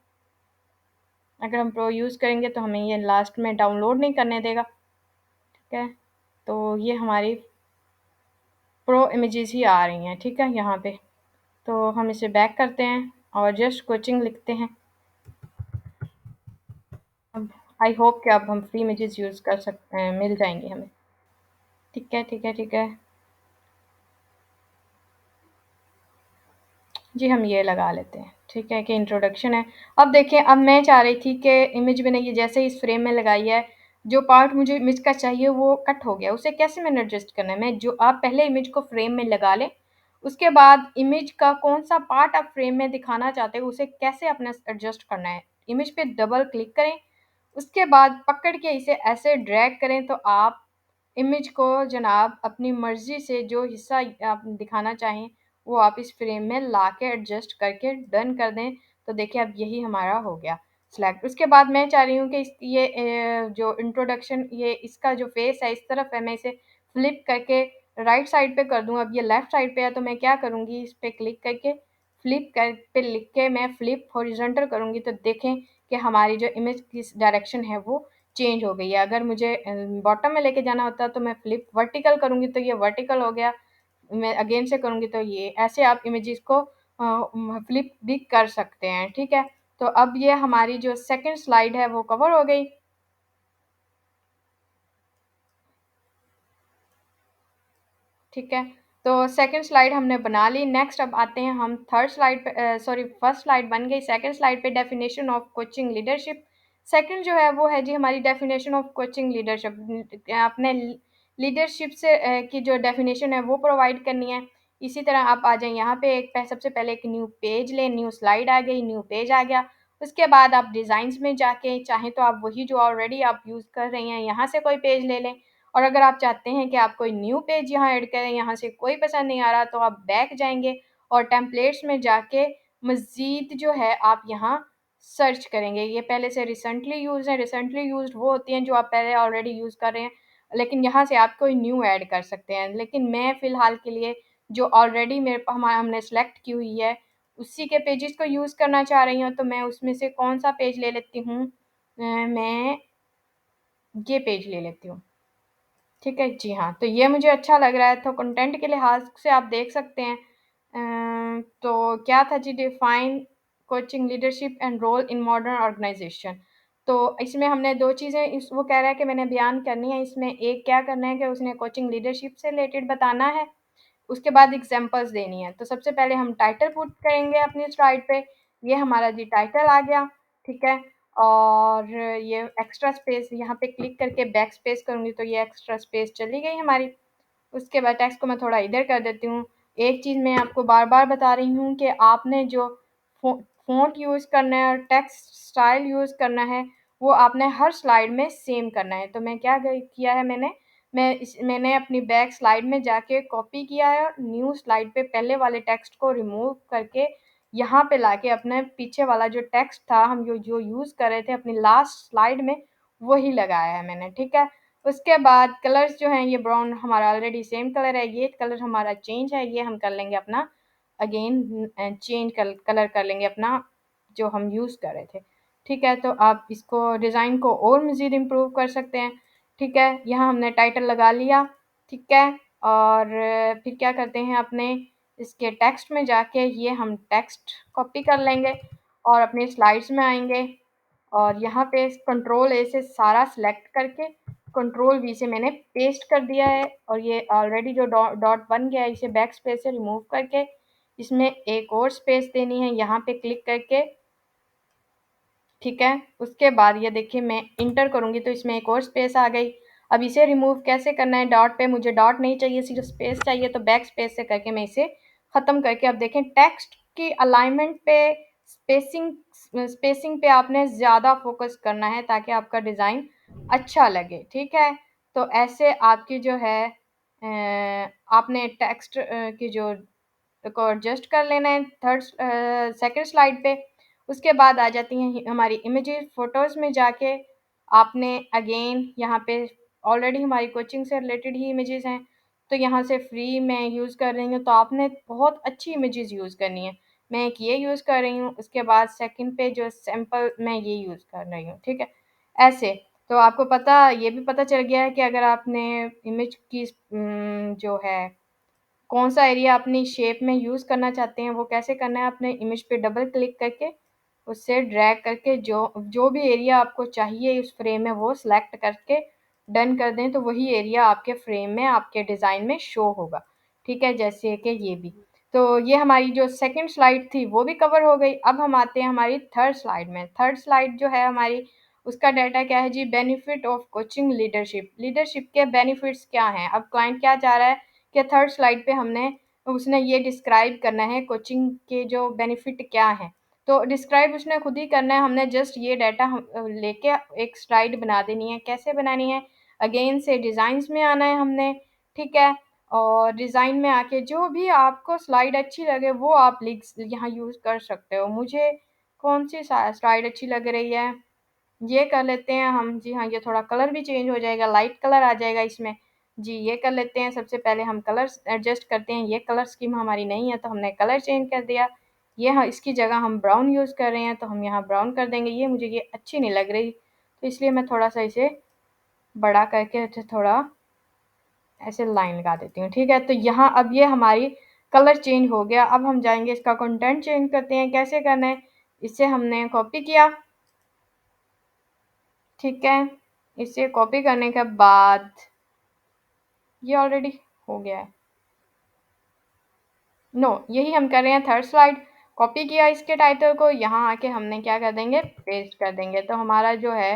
S1: अगर हम प्रो यूज़ करेंगे तो हमें ये लास्ट में डाउनलोड नहीं करने देगा, ठीक है? तो ये हमारी प्रो इमेजेस ही आ रही हैं, ठीक है? यहाँ पे। तो हम इसे बैक करते हैं और जस्ट कोचिंग लिखते हैं। अब आई होप कि अब हम फ्री इमेजेस यूज़ कर सकते हैं, मिल जाएँगी हमें। ठीक है, ठीक है, ठीक है। जी, हम ये लगा लेते हैं, ठीक है? कि इंट्रोडक्शन है। अब देखिए, अब मैं चाह रही थी कि इमेज मैंने ये जैसे इस फ्रेम में लगाई है, जो पार्ट मुझे इमेज का चाहिए वो कट हो गया, उसे कैसे मैंने एडजस्ट करना है? मैं जो आप पहले इमेज को फ्रेम में लगा लें, उसके बाद इमेज का कौन-सा पार्ट आप फ्रेम में दिखाना चाहते हो, उसे कैसे अपने एडजस्ट करना है। इमेज पे डबल क्लिक करें, उसके बाद पकड़ के इसे ऐसे ड्रैग करें तो आप इमेज को जनाब अपनी मर्ज़ी से जो हिस्सा आप दिखाना चाहें, वो आप इस फ्रेम में लाके एडजस्ट करके डन कर दें। तो देखिए अब यही हमारा हो गया सिलेक्ट। उसके बाद मैं चाह रही हूँ कि ये जो इंट्रोडक्शन, ये इसका जो फेस है इस तरफ है, मैं इसे फ्लिप करके राइट साइड पे कर दूँ। अब ये लेफ्ट साइड पे है तो मैं क्या करूँगी, इस पे क्लिक करके फ्लिप कर पे लिख के मैं फ्लिप हॉरिजॉन्टल करूँगी तो देखें कि हमारी जो इमेज किस डायरेक्शन है वो चेंज हो गई है। अगर मुझे बॉटम में लेके जाना होता है तो मैं फ्लिप वर्टिकल करूँगी तो ये वर्टिकल हो गया। मैं अगेन से करूँगी तो ये ऐसे आप इमेजेस को फ्लिप भी कर सकते हैं, ठीक है। तो अब ये हमारी जो सेकंड स्लाइड है वो कवर हो गई। ठीक है, तो सेकंड स्लाइड हमने बना ली। नेक्स्ट अब आते हैं हम थर्ड स्लाइड पे, सॉरी फर्स्ट स्लाइड बन गई, सेकंड स्लाइड पे definition of coaching leadership. Second जो है वो है जी हमारी डेफिनेशन ऑफ कोचिंग लीडरशिप। आपने लीडरशिप से की जो डेफिनेशन है वो प्रोवाइड करनी है। इसी तरह आप आ जाएँ यहाँ पे, एक सबसे पहले एक न्यू पेज लें, न्यू स्लाइड आ गई, न्यू पेज आ गया। उसके बाद आप डिज़ाइन्स में जाके चाहें तो आप वही जो ऑलरेडी आप यूज़ कर रही हैं यहाँ से कोई पेज ले लें। और अगर आप चाहते हैं कि आप कोई न्यू पेज यहाँ ऐड करें, यहाँ से कोई पसंद नहीं आ रहा तो आप बैक जाएँगे और टेम्पलेट्स में जाके मज़ीद जो है आप यहाँ सर्च करेंगे। ये पहले से रिसेंटली यूज़ है, रिसेंटली यूज़्ड वो होती हैं जो आप पहले ऑलरेडी यूज़ कर रहे हैं, लेकिन यहाँ से आप कोई न्यू ऐड कर सकते हैं। लेकिन मैं फ़िलहाल के लिए जो ऑलरेडी मेरे हमने सेलेक्ट की हुई है, उसी के पेजेज़ को यूज़ करना चाह रही हूँ, तो मैं उसमें से कौन-सा पेज ले लेती हूँ, मैं ये पेज ले लेती हूँ। ठीक है, जी हाँ, तो ये मुझे अच्छा लग रहा है, तो कंटेंट के लिहाज़ से आप देख सकते हैं। तो क्या था जी, define coaching leadership and role in modern organisation. तो इसमें हमने 2 चीज़ें इस वो कह रहा है कि मैंने बयान करनी है, इसमें एक क्या करना है कि उसने कोचिंग लीडरशिप से रिलेटेड बताना है, उसके बाद एग्ज़ाम्पल्स देनी है। तो सबसे पहले हम टाइटल पुट करेंगे अपनी स्लाइड पे, ये हमारा जी टाइटल आ गया, ठीक है? और ये एक्स्ट्रा स्पेस यहाँ पे क्लिक करके बैक स्पेस करूँगी तो ये एक्स्ट्रा स्पेस चली गई हमारी। उसके बाद टेक्स्ट को मैं थोड़ा इधर कर देती हूँ। एक चीज़ मैं आपको बार-बार बता रही हूँ कि आपने जो फ़ो फ़ॉन्ट यूज़ करना है और टेक्स्ट स्टाइल यूज़ करना है, वो आपने हर स्लाइड में सेम करना है। तो मैं क्या किया है मैंने अपनी बैक स्लाइड में जाके कॉपी किया है और न्यू स्लाइड पे पहले वाले टेक्स्ट को रिमूव करके यहाँ पे लाके अपने पीछे वाला जो टेक्स्ट था हम जो यूज़ कर रहे थे अपनी लास्ट स्लाइड में, वही लगाया है मैंने, ठीक है? उसके बाद कलर्स जो हैं ये ब्राउन हमारा ऑलरेडी सेम कलर है, ये कलर हमारा चेंज है, ये हम कर लेंगे अपना अगेन चेंज कलर कर लेंगे अपना जो हम यूज़ कर रहे थे। ठीक है, तो आप इसको डिज़ाइन को और मज़ीद इम्प्रूव कर सकते हैं। ठीक है, यहाँ हमने टाइटल लगा लिया, ठीक है? और फिर क्या करते हैं अपने इसके टेक्स्ट में जाके ये हम टेक्स्ट कॉपी कर लेंगे और अपनी स्लाइड्स में आएँगे और यहाँ पे कंट्रोल ए से सारा सेलेक्ट करके कंट्रोल वी से मैंने पेस्ट कर दिया है और ये ऑलरेडी जो डॉट बन गया है इसे बैक स्पेस से रिमूव करके इसमें एक और स्पेस देनी है यहाँ पे क्लिक करके, ठीक है? उसके बाद ये देखिए मैं इंटर करूँगी तो इसमें एक और स्पेस आ गई। अब इसे रिमूव कैसे करना है, डॉट पे मुझे डॉट नहीं चाहिए, सिर्फ़ स्पेस चाहिए तो बैक स्पेस से करके मैं इसे ख़त्म करके अब देखें टेक्स्ट की अलाइनमेंट पे स्पेसिंग स्पेसिंग पे आपने ज़्यादा फ़ोकस करना है ताकि आपका डिज़ाइन अच्छा लगे, ठीक है? तो ऐसे आपकी जो है आपने टेक्स्ट की जो को एडजस्ट कर लेना है सेकंड स्लाइड पे। उसके बाद आ जाती हैं हमारी इमेजेस, फ़ोटोज़ में जाके आपने अगेन यहाँ पे ऑलरेडी हमारी कोचिंग से रिलेटेड ही इमेजेस हैं, तो यहाँ से फ्री मैं यूज़ कर रही हूँ, तो आपने बहुत अच्छी इमेजेस यूज़ करनी है। मैं एक ये यूज़ कर रही हूँ, उसके बाद सेकंड पे जो सैंपल मैं ये यूज़ कर रही हूँ, ठीक है? ऐसे, तो आपको ये भी पता चल गया है कि अगर आपने इमेज की जो है कौन-सा एरिया अपनी शेप में यूज़ करना चाहते हैं, वो कैसे करना है, अपने इमेज पे डबल क्लिक करके, उससे ड्रैग करके जो भी एरिया आपको चाहिए उस फ्रेम में वो सिलेक्ट करके डन कर दें, तो वही एरिया आपके फ्रेम में, आपके डिज़ाइन में शो होगा। ठीक है? जैसे कि ये भी। तो ये हमारी जो सेकंड स्लाइड थी, वो भी कवर हो गई। अब हम आते हैं हमारी थर्ड स्लाइड में। थर्ड स्लाइड जो है हमारी, उसका डाटा क्या है जी, benefit of coaching leadership. Leadership के बेनिफिट्स क्या हैं? अब क्लाइंट क्या चाह रहा है कि थर्ड स्लाइड पे उसने ये डिस्क्राइब करना है कोचिंग के जो बेनिफिट क्या हैं। तो डिस्क्राइब उसने खुद ही करना है, हमने जस्ट ये डाटा लेके एक स्लाइड बना देनी है। कैसे बनानी है? अगेन से डिज़ाइन्स में आना है हमने, ठीक है? और डिज़ाइन में आके जो भी आपको स्लाइड अच्छी लगे वो आप लिख यहाँ यूज़ कर सकते हो। मुझे कौन-सी स्लाइड अच्छी लग रही है? ये कर लेते हैं हम, जी हाँ, ये थोड़ा कलर भी चेंज हो जाएगा, लाइट कलर आ जाएगा इसमें। जी, ये कर लेते हैं, सबसे पहले हम कलर्स एडजस्ट करते हैं, ये कलर स्कीम हमारी नहीं है तो हमने कलर चेंज कर दिया। ये हाँ, इसकी जगह हम ब्राउन यूज़ कर रहे हैं तो हम यहाँ ब्राउन कर देंगे। ये मुझे ये अच्छी नहीं लग रही, तो इसलिए मैं थोड़ा-सा इसे बड़ा करके इसे थोड़ा ऐसे लाइन लगा देती हूँ, ठीक है? तो यहाँ अब ये हमारी कलर चेंज हो गया। अब हम जाएँगे इसका कंटेंट चेंज करते हैं, कैसे करना है? इसे हमने कॉपी किया, ठीक है? इसे कॉपी करने के बाद ये ऑलरेडी हो गया है। नो, यही हम कर रहे हैं थर्ड स्लाइड। कॉपी किया इसके टाइटल को, यहाँ आके हमने क्या कर देंगे, पेस्ट कर देंगे। तो हमारा जो है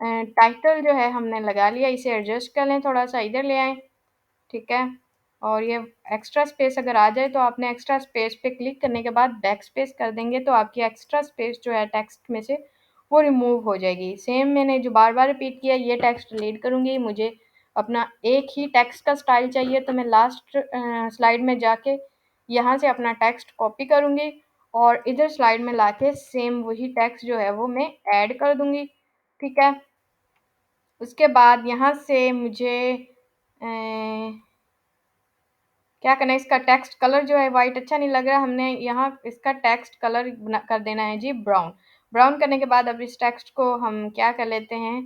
S1: टाइटल जो है हमने लगा लिया, इसे एडजस्ट कर लें, थोड़ा-सा इधर ले आएँ, ठीक है? और ये एक्स्ट्रा स्पेस अगर आ जाए तो आपने एक्स्ट्रा स्पेस पे क्लिक करने के बाद बैक स्पेस कर देंगे तो आपकी एक्स्ट्रा स्पेस जो है टेक्स्ट में से वो रिमूव हो जाएगी। सेम मैंने जो बार-बार रिपीट किया ये टेक्स्ट डिलीट करूँगी, मुझे अपना एक ही टेक्स्ट का स्टाइल चाहिए तो मैं लास्ट स्लाइड में जाके यहाँ से अपना टेक्स्ट कॉपी करूँगी और इधर स्लाइड में लाके सेम वही टेक्स्ट जो है वो मैं ऐड कर दूँगी, ठीक है? उसके बाद यहाँ से मुझे क्या करना है, इसका टेक्स्ट कलर जो है वाइट अच्छा नहीं लग रहा, हमने यहाँ इसका टेक्स्ट कलर बना कर देना है जी ब्राउन। ब्राउन करने के बाद अब इस टेक्स्ट को हम क्या कर लेते हैं,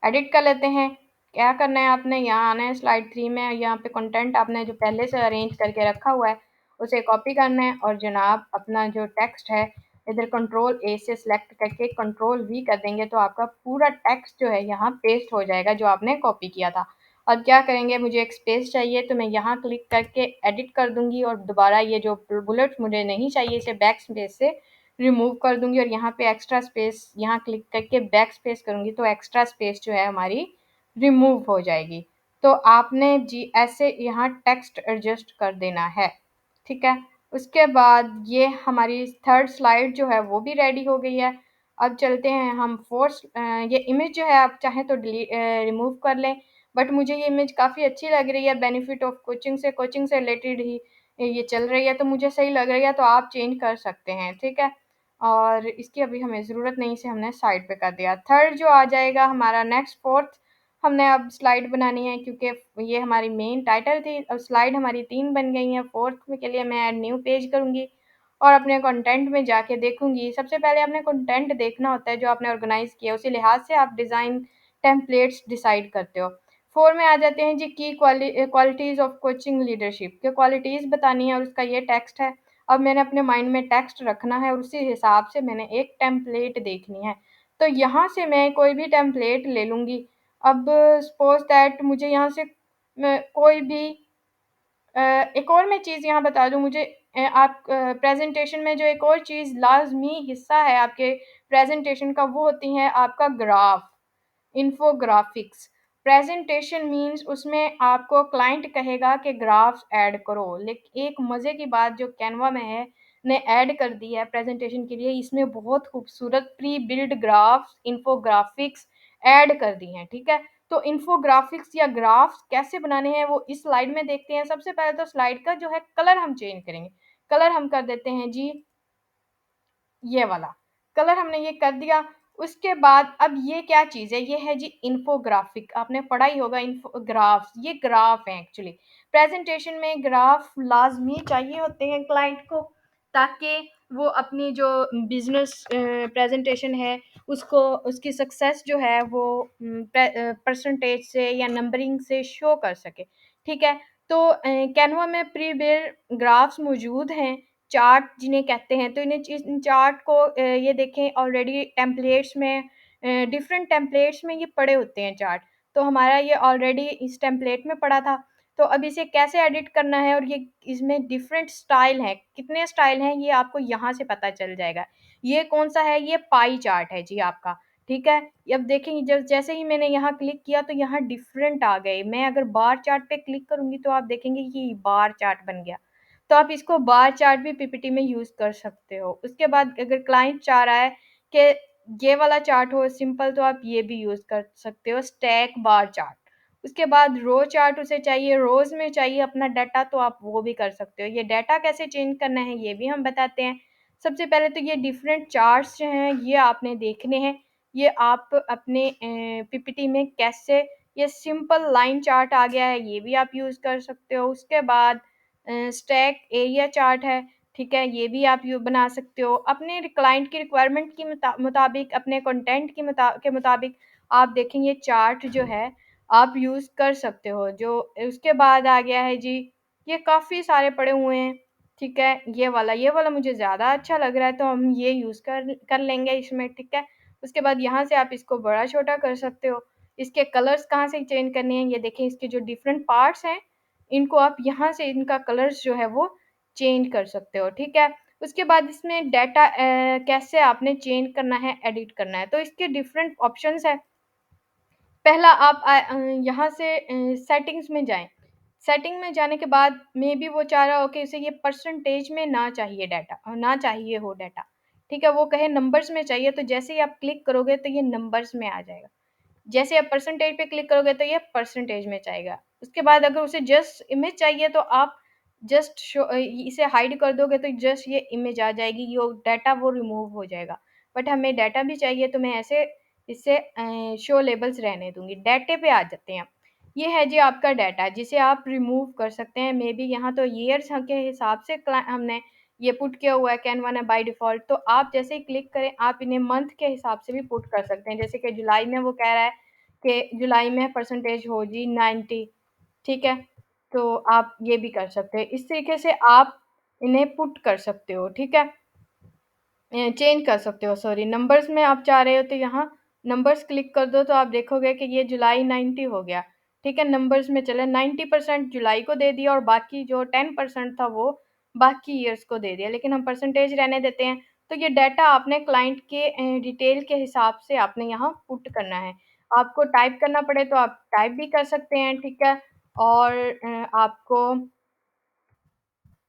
S1: एडिट कर लेते हैं। क्या करना है, आपने यहाँ आना है स्लाइड 3 में, यहाँ पे कंटेंट आपने जो पहले से अरेंज करके रखा हुआ है उसे कॉपी करना है और जनाब अपना जो टेक्स्ट है इधर कंट्रोल ए से सिलेक्ट करके कंट्रोल वी कर देंगे तो आपका पूरा टेक्स्ट जो है यहाँ पेस्ट हो जाएगा जो आपने कॉपी किया था। अब क्या करेंगे, मुझे एक स्पेस चाहिए तो मैं यहाँ क्लिक करके एडिट कर दूंगी और दोबारा ये जो बुलेट्स मुझे नहीं चाहिए इसे बैक स्पेस से रिमूव कर दूंगी और यहाँ पे एक्स्ट्रा स्पेस यहाँ क्लिक करके बैक स्पेस करूँगी तो एक्स्ट्रा स्पेस जो है हमारी रिमूव हो जाएगी। तो आपने जी ऐसे यहाँ टेक्स्ट एडजस्ट कर देना है, ठीक है? उसके बाद ये हमारी थर्ड स्लाइड जो है वो भी रेडी हो गई है। अब चलते हैं हम फोर्थ ये इमेज जो है आप चाहें तो रिमूव कर लें, बट मुझे ये इमेज काफ़ी अच्छी लग रही है, बेनिफिट ऑफ कोचिंग से रिलेटेड ही ये चल रही है तो मुझे सही लग रही है तो आप चेंज कर सकते हैं, ठीक है? और इसकी अभी हमें ज़रूरत नहीं, इसे हमने साइड पे कर दिया। थर्ड जो आ जाएगा हमारा नेक्स्ट फोर्थ हमने अब स्लाइड बनानी है क्योंकि ये हमारी मेन टाइटल थी। अब स्लाइड हमारी 3 बन गई हैं। फोर्थ में के लिए मैं ऐड न्यू पेज करूँगी और अपने कंटेंट में जाके देखूँगी। सबसे पहले आपने कंटेंट देखना होता है जो आपने ऑर्गेनाइज़ किया, उसी लिहाज से आप डिज़ाइन टेम्पलेट्स डिसाइड करते हो। 4 में आ जाते हैं जी की क्वालिटीज़ ऑफ कोचिंग लीडरशिप, की क्वालिटीज़ बतानी है और उसका ये टेक्स्ट है। अब मैंने अपने माइंड में टेक्स्ट रखना है और उसी हिसाब से मैंने एक टेम्पलेट देखनी है। तो यहाँ से मैं कोई भी टेम्पलेट ले लूँगी। अब सपोज़ दैट मुझे यहाँ से कोई भी एक और मैं चीज़ यहाँ बता दूँ, मुझे आप प्रेज़ेंटेशन में जो एक और चीज़ लाज़मी हिस्सा है आपके प्रेज़ेंटेशन का वो होती है आपका ग्राफ़। इन्फोग्राफिक्स प्रेजेंटेशन मीन्स उसमें आपको क्लाइंट कहेगा कि ग्राफ्स ऐड करो, लेकिन एक मज़े की बात जो कैनवा में है ने ऐड कर दी है प्रेजेंटेशन के लिए, इसमें बहुत खूबसूरत pre build graphs infographics add कर दी हैं, ठीक है? तो इन्फोग्राफिक्स या ग्राफ्स कैसे बनाने हैं वो इस स्लाइड में देखते हैं। सबसे पहले तो स्लाइड का जो है कलर हम चेंज करेंगे। कलर हम कर देते हैं जी ये वाला, कलर हमने ये कर दिया। उसके बाद अब ये क्या चीज़ है? ये है जी इन्फोग्राफिक, आपने पढ़ा ही होगा ग्राफ्स, ये ग्राफ हैं एक्चुअली। प्रेज़ेंटेशन में ग्राफ लाज़मी चाहिए होते हैं क्लाइंट को ताकि वो अपनी जो बिज़नेस प्रेज़ेंटेशन है उसको उसकी सक्सेस जो है वो परसेंटेज से या नंबरिंग से शो कर सके, ठीक है? तो कैनवा में प्री बिल्ट ग्राफ्स मौजूद हैं, चार्ट जिन्हें कहते हैं, तो इन्हें इन चार्ट को ये देखें ऑलरेडी टेम्पलेट्स में डिफरेंट टेम्पलेट्स में ये पड़े होते हैं चार्ट। तो हमारा ये ऑलरेडी इस टेम्पलेट में पड़ा था। तो अब इसे कैसे एडिट करना है और ये इसमें डिफरेंट स्टाइल हैं, कितने स्टाइल हैं ये आपको यहाँ से पता चल जाएगा। ये कौन-सा है? ये पाई चार्ट है जी आपका, ठीक है? अब देखेंगे जब जैसे ही मैंने यहाँ क्लिक किया तो यहाँ डिफरेंट आ गए। मैं अगर बार चार्ट पे क्लिक करूँगी तो आप देखेंगे कि बार चार्ट बन गया। तो आप इसको बार चार्ट भी पीपीटी में यूज़ कर सकते हो। उसके बाद अगर क्लाइंट चाह रहा है कि ये वाला चार्ट हो सिंपल तो आप ये भी यूज़ कर सकते हो स्टैक बार चार्ट। उसके बाद रो चार्ट उसे चाहिए, रोज़ में चाहिए अपना डाटा तो आप वो भी कर सकते हो। ये डाटा कैसे चेंज करना है ये भी हम बताते हैं। सबसे पहले तो ये डिफरेंट चार्ट्स जो हैं ये आपने देखने हैं। ये आप अपने पीपीटी में कैसे ये सिंपल लाइन चार्ट आ गया है ये भी आप यूज़ कर सकते हो। उसके बाद स्टैक एरिया चार्ट है, ठीक है? ये भी आप यू बना सकते हो। अपने क्लाइंट की रिक्वायरमेंट की मुताबिक, अपने कंटेंट की के मुताबिक आप देखें ये चार्ट जो है, आप यूज़ कर सकते हो। जो उसके बाद आ गया है जी, ये काफ़ी सारे पड़े हुए हैं, ठीक है? ये वाला मुझे ज़्यादा अच्छा लग रहा है, तो हम ये यूज़ कर लेंगे इसमें, ठीक है? उसके बाद यहाँ से आप इसको बड़ा-छोटा कर सकते हो। इसके कलर्स कहाँ से चेंज करने हैं, ये देखें इसके जो डिफरेंट पार्ट्स हैं, इनको आप यहाँ से इनका कलर्स जो है वो चेंज कर सकते हो, ठीक है? उसके बाद इसमें डाटा कैसे आपने चेंज करना है, एडिट करना है, तो इसके डिफरेंट ऑप्शंस हैं। पहला आप यहाँ से सेटिंग्स में जाएँ। सेटिंग में जाने के बाद मेबी वो चाह रहा हो कि उसे ये परसेंटेज में ना चाहिए ना चाहिए हो डाटा, ठीक है? वो कहे नंबर्स में चाहिए, तो जैसे ही आप क्लिक करोगे तो ये नंबर्स में आ जाएगा। जैसे आप परसेंटेज पे क्लिक करोगे तो ये परसेंटेज में जाएगा। उसके बाद अगर उसे जस्ट इमेज चाहिए तो आप जस्ट इसे हाइड कर दोगे तो जस्ट ये इमेज आ जाएगी, यो डाटा वो रिमूव हो जाएगा। बट हमें डाटा भी चाहिए तो मैं ऐसे इसे शो लेबल्स रहने दूँगी। डाटे पे आ जाते हैं। ये है जी आपका डाटा जिसे आप रिमूव कर सकते हैं। मेबी यहाँ तो ईयर्स के हिसाब से हमने ये पुट किया हुआ है कैनवा ने बाय डिफ़ॉल्ट, तो आप जैसे ही क्लिक करें आप इन्हें मंथ के हिसाब से भी पुट कर सकते हैं। जैसे कि जुलाई में वो कह रहा है कि जुलाई में परसेंटेज हो जी 90, ठीक है? तो आप ये भी कर सकते हैं। इस तरीके से आप इन्हें पुट कर सकते हो, ठीक है? चेंज कर सकते हो, सॉरी। नंबर्स में आप चाह रहे हो तो यहाँ नंबर्स क्लिक कर दो तो आप देखोगे कि ये जुलाई 90 हो गया, ठीक है? नंबर्स में चले 90% जुलाई को दे दिया और बाकी जो 10% था वो बाकी ईयर्स को दे दिया, लेकिन हम परसेंटेज रहने देते हैं। तो ये डाटा आपने क्लाइंट के डिटेल के हिसाब से आपने यहाँ पुट करना है। आपको टाइप करना पड़े तो आप टाइप भी कर सकते हैं, ठीक है? और आपको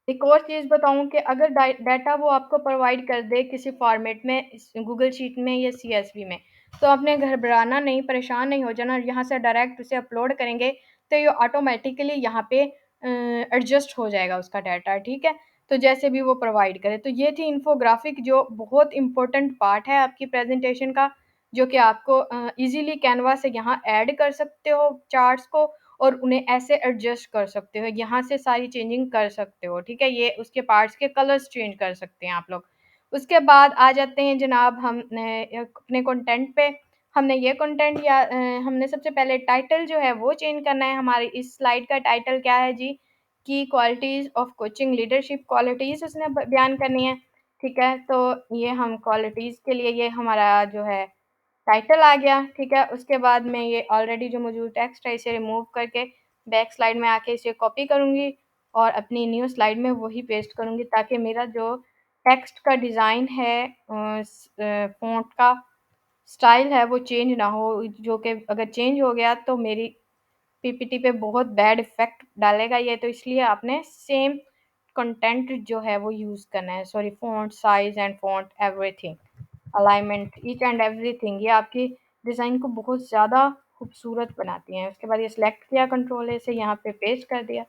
S1: एक और चीज़ बताऊँ कि अगर डाटा वो आपको प्रोवाइड कर दे किसी फ़ॉर्मेट में गूगल शीट में या सीएसवी में, तो आपने घबराना नहीं, परेशान नहीं हो जाना। यहाँ से डायरेक्ट उसे अपलोड करेंगे, तो ये ऑटोमैटिकली यहाँ पे एडजस्ट हो जाएगा उसका डाटा, ठीक है? तो जैसे भी वो प्रोवाइड करे। तो ये थी इन्फोग्राफ़िक जो बहुत इम्पोर्टेंट पार्ट है आपकी प्रेज़ेंटेशन का, जो कि आपको ईज़िली कैनवा से यहाँ ऐड कर सकते हो चार्ट्स को और उन्हें ऐसे एडजस्ट कर सकते हो, यहाँ से सारी चेंजिंग कर सकते हो, ठीक है? ये उसके पार्ट्स के कलर्स चेंज कर सकते हैं आप लोग। उसके बाद आ जाते हैं जनाब हमने अपने कंटेंट पे। हमने ये कंटेंट या हमने सबसे पहले टाइटल जो है वो चेंज करना है। हमारी इस स्लाइड का टाइटल क्या है जी? की qualities of coaching leadership qualities उसने बयान करनी है, ठीक है? तो ये हम क्वालिटीज़ के लिए ये हमारा जो है टाइटल आ गया, ठीक है? उसके बाद मैं ये ऑलरेडी जो मौजूद टेक्स्ट है इसे रिमूव करके बैक स्लाइड में आके इसे कॉपी करूँगी और अपनी न्यू स्लाइड में वही पेस्ट करूँगी ताकि मेरा जो टेक्स्ट का डिज़ाइन है फ़ॉन्ट का स्टाइल है वो चेंज ना हो, जो कि अगर चेंज हो गया तो मेरी पीपीटी पे बहुत बैड इफ़ेक्ट डालेगा ये, तो इसलिए आपने सेम कंटेंट जो है वो यूज़ करना है। Sorry, font size and font everything, alignment, each and everything, ये आपकी डिज़ाइन को बहुत ज़्यादा खूबसूरत बनाती हैं। उसके बाद ये सिलेक्ट किया कंट्रोल ए से, यहाँ पे पेस्ट कर दिया।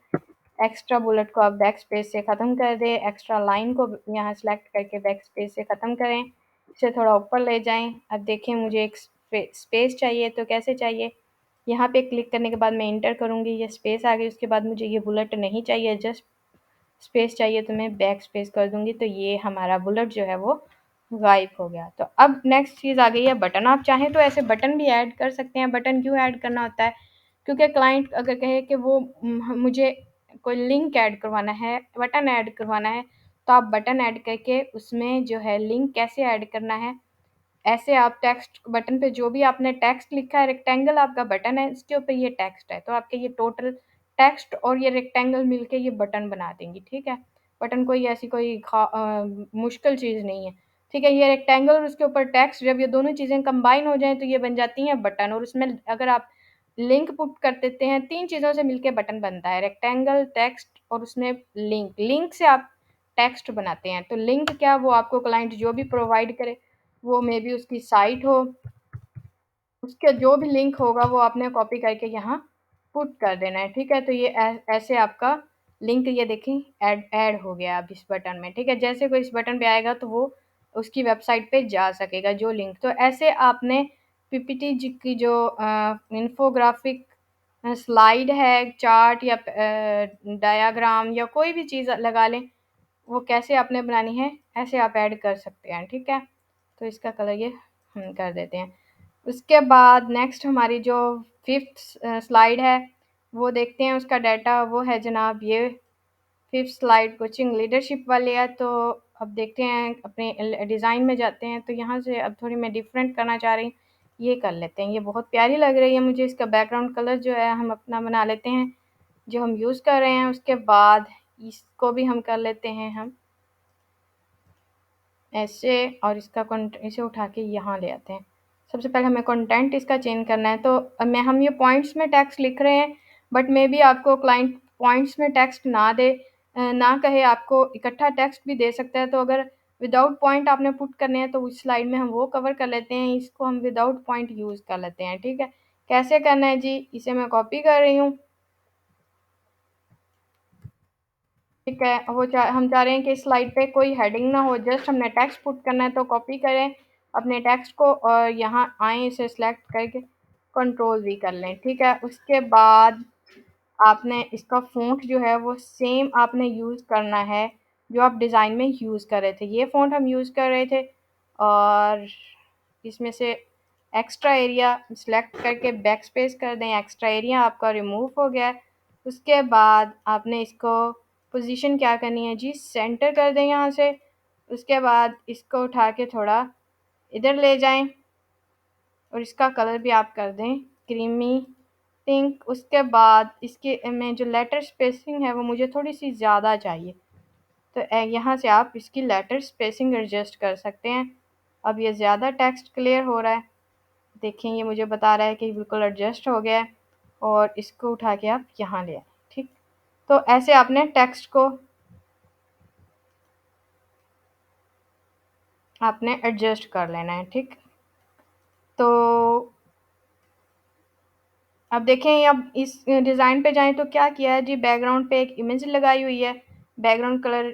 S1: एक्स्ट्रा बुलेट को आप बैक स्पेस से ख़त्म कर दें, एक्स्ट्रा लाइन को यहाँ सेलेक्ट करके बैक स्पेस से ख़त्म करें, इसे थोड़ा ऊपर ले जाएँ। अब देखें मुझे एक स्पेस चाहिए तो कैसे चाहिए? यहाँ पे क्लिक करने के बाद मैं इंटर करूँगी, ये स्पेस आ गई। उसके बाद मुझे ये बुलेट नहीं चाहिए, जस्ट स्पेस चाहिए तो मैं बैक स्पेस कर दूँगी, तो ये हमारा बुलेट जो है वो गायब हो गया। तो अब नेक्स्ट चीज़ आ गई है बटन। आप चाहें तो ऐसे बटन भी ऐड कर सकते हैं। बटन क्यों ऐड करना होता है? क्योंकि क्लाइंट अगर कहे कि वो मुझे कोई लिंक ऐड करवाना है, बटन ऐड करवाना है, तो आप बटन ऐड करके उसमें जो है लिंक कैसे ऐड करना है, ऐसे आप टेक्स्ट बटन पे जो भी आपने टेक्स्ट लिखा है, रेक्टेंगल आपका बटन है, इसके ऊपर ये टेक्स्ट है, तो आपके ये टोटल टेक्स्ट और ये रेक्टेंगल मिलके ये बटन बना देंगी, ठीक है? बटन कोई ऐसी कोई मुश्किल चीज़ नहीं है, ठीक है? ये रेक्टेंगल और उसके ऊपर टेक्स्ट, जब ये दोनों चीज़ें कंबाइन हो जाएँ तो ये बन जाती हैं बटन, और उसमें अगर आप लिंक पुट कर देते हैं, 3 चीज़ों से मिलके बटन बनता है, रेक्टेंगल, टेक्स्ट और उसमें लिंक। लिंक से आप टेक्स्ट बनाते हैं, तो लिंक क्या, वो आपको क्लाइंट जो भी प्रोवाइड करे, वो मेबी उसकी साइट हो, उसके जो भी लिंक होगा वो आपने कॉपी करके यहाँ पुट कर देना है, ठीक है? तो ये ऐसे आपका लिंक ये देखें ऐड हो गया अब इस बटन में, ठीक है? जैसे कोई इस बटन पे आएगा तो वो उसकी वेबसाइट पे जा सकेगा जो लिंक। तो ऐसे आपने पीपीटी जी की जो इन्फोग्राफिक स्लाइड है, चार्ट या डायग्राम या कोई भी चीज़ लगा लें, वो कैसे आपने बनानी है, ऐसे आप ऐड कर सकते हैं, ठीक है। तो इसका कलर ये हम कर देते हैं। उसके बाद नेक्स्ट हमारी जो 5th स्लाइड है, वो देखते हैं उसका डाटा, वो है जनाब ये 5th स्लाइड कोचिंग लीडरशिप वाली है। तो अब देखते हैं, अपने डिज़ाइन में जाते हैं, तो यहाँ से अब थोड़ी मैं डिफरेंट करना चाह रही हूँ, ये कर लेते हैं। ये बहुत प्यारी लग रही है मुझे, इसका बैकग्राउंड कलर जो है हम अपना बना लेते हैं, जो हम यूज़ कर रहे हैं। उसके बाद इसको भी हम कर लेते हैं हम ऐसे, और इसका इसे उठा के यहाँ ले आते हैं। सबसे पहले हमें कंटेंट इसका चेंज करना है। तो मैं हम ये पॉइंट्स में टेक्स्ट लिख रहे हैं, बट मे बी आपको क्लाइंट पॉइंट्स में टेक्स्ट ना दे, ना कहे, आपको इकट्ठा टेक्स्ट भी दे सकता है। तो अगर विदाउट पॉइंट आपने पुट करने हैं, तो उस स्लाइड में हम वो कवर कर लेते हैं, इसको हम विदाउट पॉइंट यूज़ कर लेते हैं, ठीक है। कैसे करना है जी, इसे मैं कॉपी कर रही हूँ, ठीक है। हम चाह रहे हैं कि स्लाइड पे कोई हेडिंग ना हो, जस्ट हमने टेक्स्ट पुट करना है। तो कॉपी करें अपने टेक्स्ट को और यहाँ आएँ, इसे सिलेक्ट करके कंट्रोल वी कर लें, ठीक है। उसके बाद आपने इसका फ़ॉन्ट जो है वो सेम आपने यूज़ करना है जो आप डिज़ाइन में यूज़ कर रहे थे। ये फ़ॉन्ट हम यूज़ कर रहे थे, और इसमें से एक्स्ट्रा एरिया सेलेक्ट करके बैक स्पेस कर दें, एक्स्ट्रा एरिया आपका रिमूव हो गया है। उसके बाद आपने इसको पोजीशन क्या करनी है जी, सेंटर कर दें यहाँ से। उसके बाद इसको उठा के थोड़ा इधर ले जाएं, और इसका कलर भी आप कर दें क्रीमी पिंक। उसके बाद इसके में जो लेटर स्पेसिंग है वो मुझे थोड़ी सी ज़्यादा चाहिए, तो यहाँ से आप इसकी लेटर स्पेसिंग एडजस्ट कर सकते हैं। अब ये ज़्यादा टेक्स्ट क्लियर हो रहा है, देखें ये मुझे बता रहा है कि बिल्कुल एडजस्ट हो गया है, और इसको उठा के आप यहाँ ले आए, ठीक। तो ऐसे आपने टेक्स्ट को आपने एडजस्ट कर लेना है, ठीक। तो अब देखें, अब इस डिज़ाइन पे जाएँ तो क्या किया है जी, बैकग्राउंड पे एक इमेज लगाई हुई है, बैकग्राउंड कलर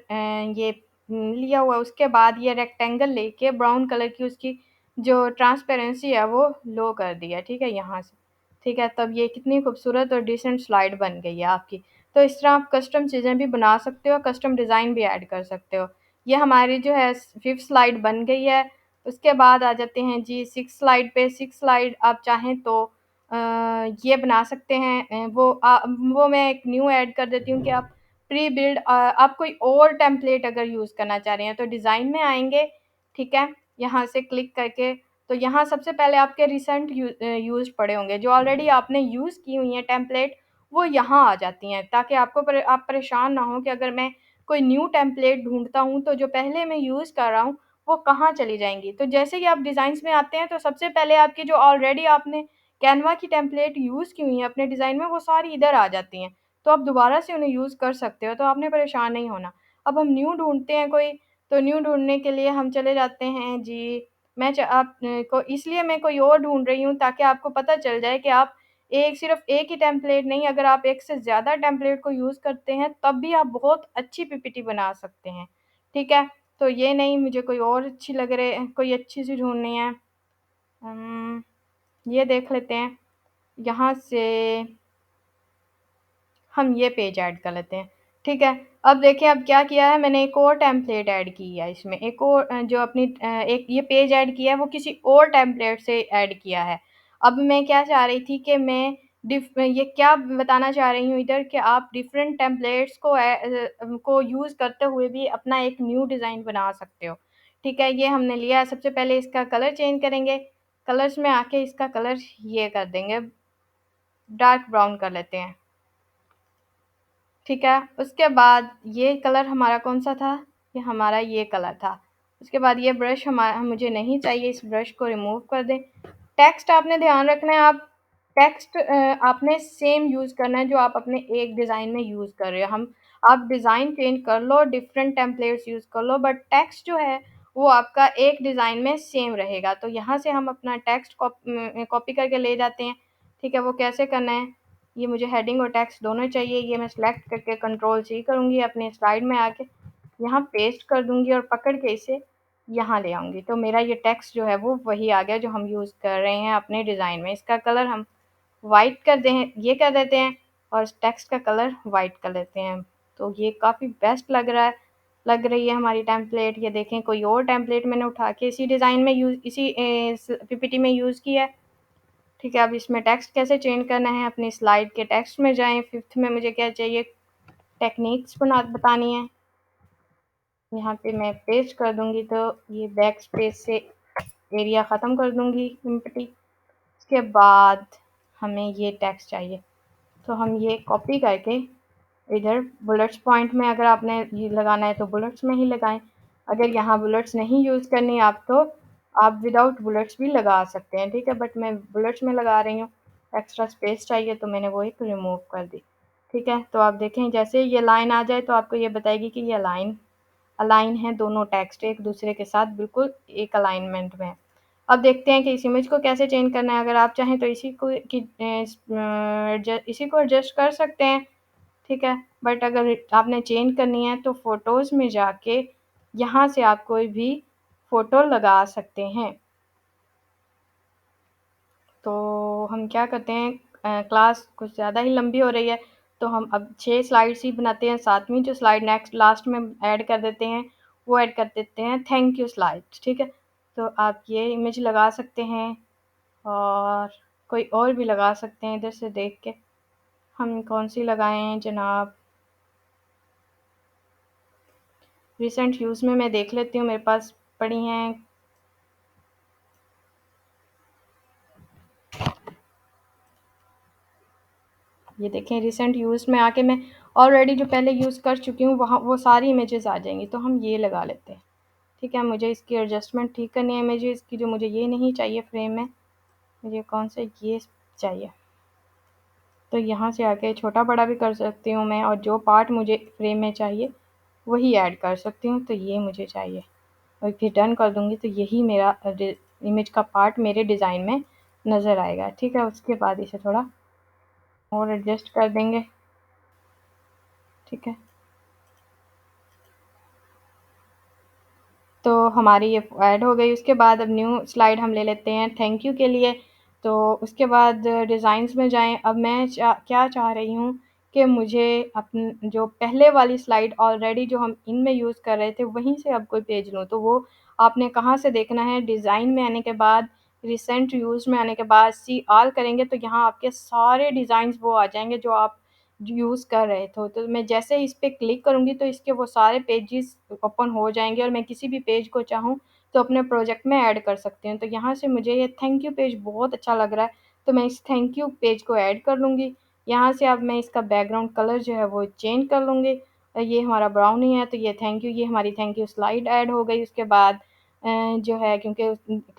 S1: ये लिया हुआ है। उसके बाद ये रेक्टेंगल लेके ब्राउन कलर की उसकी जो ट्रांसपेरेंसी है वो लो कर दी है, ठीक है, यहाँ से, ठीक है। तब ये कितनी खूबसूरत और डिसेंट स्लाइड बन गई है आपकी। तो इस तरह आप कस्टम चीज़ें भी बना सकते हो, कस्टम डिज़ाइन भी ऐड कर सकते हो। ये हमारी जो है 5th स्लाइड बन गई है। उसके बाद आ जाते हैं जी 6th स्लाइड पे। 6th स्लाइड आप चाहें तो ये बना सकते हैं, वो मैं एक न्यू ऐड कर देती हूँ कि आप प्री बिल्ड, आप कोई और टेम्पलेट अगर यूज़ करना चाह रहे हैं, तो डिज़ाइन में आएँगे, ठीक है, यहाँ से क्लिक करके। तो यहाँ सबसे पहले आपके रिसेंट यूज़ पड़े होंगे, जो ऑलरेडी आपने यूज़ की हुई हैं टेम्पलेट, वो यहाँ आ जाती हैं, ताकि आप परेशान ना हों कि अगर मैं कोई न्यू टेम्पलेट ढूँढता हूँ, तो जो पहले मैं यूज़ कर रहा हूँ, वो कहाँ चली जाएँगी। तो जैसे ही आप डिज़ाइन्स में आते हैं, तो सबसे पहले आपकी जो ऑलरेडी आपने कैनवा की टेम्पलेट यूज़ की हुई हैं अपने डिज़ाइन में, वो सारी इधर आ जाती हैं। तो आप दोबारा से उन्हें यूज़ कर सकते हो, तो आपने परेशान नहीं होना। अब हम न्यू ढूँढते हैं कोई, तो न्यू ढूँढने के लिए हम चले जाते हैं जी, मैं च आप को इसलिए मैं कोई और ढूँढ रही हूँ, ताकि आपको पता चल जाए कि आप सिर्फ़ एक ही टेम्पलेट नहीं, अगर आप एक से ज़्यादा टेम्पलेट को यूज़ करते हैं, तब भी आप बहुत अच्छी पीपीटी बना सकते हैं, ठीक है। तो ये नहीं, मुझे कोई और अच्छी लग रहे कोई अच्छी-सी ढूँढनी है। ये देख लेते हैं, यहाँ से हम ये पेज ऐड कर लेते हैं, ठीक है। अब देखें, अब क्या किया है मैंने, एक और टेम्पलेट ऐड की है इसमें, एक और जो अपनी एक ये पेज ऐड किया है वो किसी और टेम्पलेट से ऐड किया है। अब मैं क्या चाह रही थी कि मैं ये क्या बताना चाह रही हूँ इधर, कि आप डिफरेंट टेम्पलेट्स को यूज़ करते हुए भी अपना एक न्यू डिज़ाइन बना सकते हो, ठीक है। ये हमने लिया है। सबसे पहले इसका कलर चेंज करेंगे, कलर्स में आके इसका कलर ये कर देंगे, डार्क ब्राउन कर लेते हैं, ठीक है। उसके बाद ये कलर हमारा कौन-सा था? ये हमारा ये कलर था। उसके बाद ये ब्रश हमारा मुझे नहीं चाहिए, इस ब्रश को रिमूव कर दें। टेक्स्ट आपने ध्यान रखना है, आप टेक्स्ट आपने सेम यूज़ करना है जो आप अपने एक डिज़ाइन में यूज़ कर रहे हो। आप डिज़ाइन चेंज कर लो, डिफरेंट टेम्पलेट्स यूज़ कर लो, बट टेक्स्ट जो है वो आपका एक डिज़ाइन में सेम रहेगा। तो यहाँ से हम अपना टेक्स्ट कॉपी करके ले जाते हैं, ठीक है। वो कैसे करना है, ये मुझे हेडिंग और टेक्स्ट दोनों चाहिए। ये मैं सेलेक्ट करके कंट्रोल सी करूँगी, अपने स्लाइड में आके यहाँ पेस्ट कर दूँगी, और पकड़ के इसे यहाँ ले आऊँगी। तो मेरा ये टेक्स्ट जो है वो वही आ गया जो हम यूज़ कर रहे हैं अपने डिज़ाइन में। इसका कलर हम वाइट कर दें, ये कर देते हैं और टेक्स्ट का कलर वाइट कर लेते हैं। तो ये काफ़ी बेस्ट लग रही है हमारी टेम्पलेट। ये देखें कोई और टेम्पलेट मैंने उठा के इसी डिज़ाइन में इसी पीपीटी में यूज़ किया है। ठीक है, अब इसमें टेक्स्ट कैसे चेंज करना है, अपनी स्लाइड के टेक्स्ट में जाएँ। 5th में मुझे क्या चाहिए, टेक्निक्स बतानी है। यहाँ पे मैं पेस्ट कर दूँगी तो ये बैक स्पेस से एरिया ख़त्म कर दूँगी एम्प्टी। उसके बाद हमें ये टेक्स्ट चाहिए, तो हम ये कॉपी करके इधर बुलेट्स पॉइंट में, अगर आपने ये लगाना है तो बुलेट्स में ही लगाएं। अगर यहाँ बुलेट्स नहीं यूज़ करनी आप तो आप विदाउट बुलेट्स भी लगा सकते हैं। ठीक है, बट मैं बुलेट्स में लगा रही हूँ, एक्स्ट्रा स्पेस चाहिए तो मैंने वो एक रिमूव कर दी। ठीक है, तो आप देखें जैसे ये लाइन आ जाए तो आपको ये बताएगी कि ये लाइन अलाइन है, दोनों टेक्स्ट एक दूसरे के साथ बिल्कुल एक अलाइनमेंट में है। अब देखते हैं कि इस इमेज को कैसे चेंज करना है। अगर आप चाहें तो इसी को एडजस्ट कर सकते हैं। ठीक है, बट अगर आपने चेंज करनी है तो फ़ोटोज़ में जाके यहाँ से आप कोई भी फ़ोटो लगा सकते हैं। तो हम क्या करते हैं, क्लास कुछ ज़्यादा ही लंबी हो रही है तो हम अब 6 स्लाइड्स ही बनाते हैं। 7वीं जो स्लाइड नेक्स्ट लास्ट में ऐड कर देते हैं, वो ऐड कर देते हैं थैंक यू स्लाइड। ठीक है, तो आप ये इमेज लगा सकते हैं और कोई और भी लगा सकते हैं इधर से देख के। हम कौन सी लगाएं जनाब, रिसेंट यूज़ में मैं देख लेती हूँ, मेरे पास पड़ी हैं। ये देखें रिसेंट यूज़ में आके मैं ऑलरेडी जो पहले यूज़ कर चुकी हूँ वहाँ वो सारी इमेजेस आ जाएंगी, तो हम ये लगा लेते हैं। ठीक है, मुझे इसकी एडजस्टमेंट ठीक करनी है इमेजेस की, जो मुझे ये नहीं चाहिए फ्रेम में, मुझे कौन सा ये चाहिए। तो यहाँ से आके छोटा बड़ा भी कर सकती हूँ मैं, और जो पार्ट मुझे फ्रेम में चाहिए वही ऐड कर सकती हूँ। तो ये मुझे चाहिए और फिर डन कर दूँगी तो यही मेरा इमेज का पार्ट मेरे डिज़ाइन में नज़र आएगा। ठीक है, उसके बाद इसे थोड़ा और एडजस्ट कर देंगे। ठीक है, तो हमारी ये ऐड हो गई। उसके बाद अब न्यू स्लाइड हम ले लेते हैं थैंक यू के लिए। तो उसके बाद डिज़ाइंस में जाएँ। अब मैं क्या चाह रही हूँ कि मुझे अपन जो पहले वाली स्लाइड ऑलरेडी जो हम इनमें यूज़ कर रहे थे वहीं से अब कोई पेज लूँ। तो वो आपने कहाँ से देखना है, डिज़ाइन में आने के बाद, रिसेंट यूज़ में आने के बाद सी ऑल करेंगे तो यहाँ आपके सारे डिज़ाइंस वो आ जाएँगे जो आप यूज़ कर रहे थे। तो मैं जैसे ही इस पे क्लिक करूँगी तो इसके वो सारे पेजेस ओपन हो जाएँगे और मैं किसी भी पेज को चाहूँ तो अपने प्रोजेक्ट में ऐड कर सकती हूँ। तो यहाँ से मुझे ये थैंक यू पेज बहुत अच्छा लग रहा है, तो मैं इस थैंक यू पेज को ऐड कर लूँगी। यहाँ से अब मैं इसका बैकग्राउंड कलर जो है वो चेंज कर लूँगी। ये हमारा ब्राउन ही है तो ये थैंक यू, ये हमारी थैंक यू स्लाइड ऐड हो गई। उसके बाद जो है क्योंकि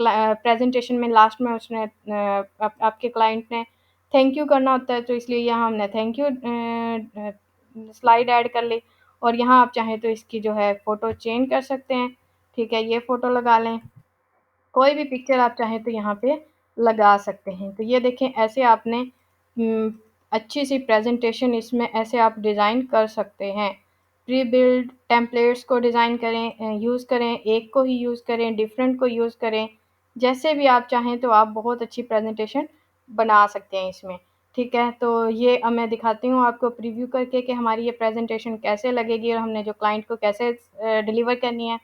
S1: प्रेजेंटेशन में लास्ट में उसने आपके क्लाइंट ने थैंक यू करना होता है, तो इसलिए यहाँ हमने थैंक यू स्लाइड ऐड कर ली। और यहाँ आप चाहें तो इसकी जो है फ़ोटो चेंज कर सकते हैं। ठीक है, ये फ़ोटो लगा लें, कोई भी पिक्चर आप चाहें तो यहाँ पे लगा सकते हैं। तो ये देखें ऐसे आपने अच्छी सी प्रेजेंटेशन इसमें ऐसे आप डिज़ाइन कर सकते हैं। प्री बिल्ड टेम्पलेट्स को डिज़ाइन करें, यूज़ करें, एक को ही यूज़ करें, डिफरेंट को यूज़ करें, जैसे भी आप चाहें तो आप बहुत अच्छी प्रेजेंटेशन बना सकते हैं इसमें। ठीक है, तो ये अब मैं दिखाती हूँ आपको प्रीव्यू करके कि हमारी ये प्रेजेंटेशन कैसे लगेगी और हमने जो क्लाइंट को कैसे डिलीवर करनी है।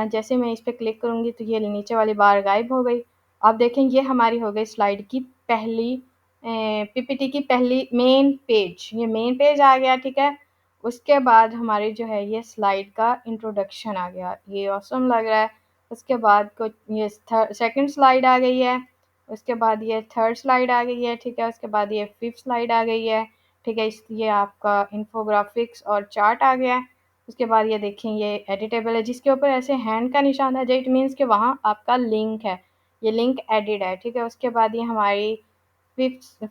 S1: जैसे मैं इस पे क्लिक करूँगी तो ये नीचे वाली बार गायब हो गई। आप देखें ये हमारी हो गई स्लाइड की पहली पीपीटी की पहली मेन पेज, ये मेन पेज आ गया। ठीक है, उसके बाद हमारी जो है ये स्लाइड का इंट्रोडक्शन आ गया, ये ऑसम लग रहा है। उसके बाद कुछ ये सेकंड स्लाइड आ गई है, उसके बाद ये थर्ड स्लाइड आ गई है। ठीक है, उसके बाद ये फिफ्थ स्लाइड आ गई है। ठीक है, ये आपका इन्फोग्राफिक्स और चार्ट आ गया है। उसके बाद ये देखें ये एडिटेबल है, जिसके ऊपर ऐसे हैंड का निशान है, इट मीन्स कि वहाँ आपका लिंक है, ये लिंक एडिड है। ठीक है, उसके बाद ये हमारी फिफ्थ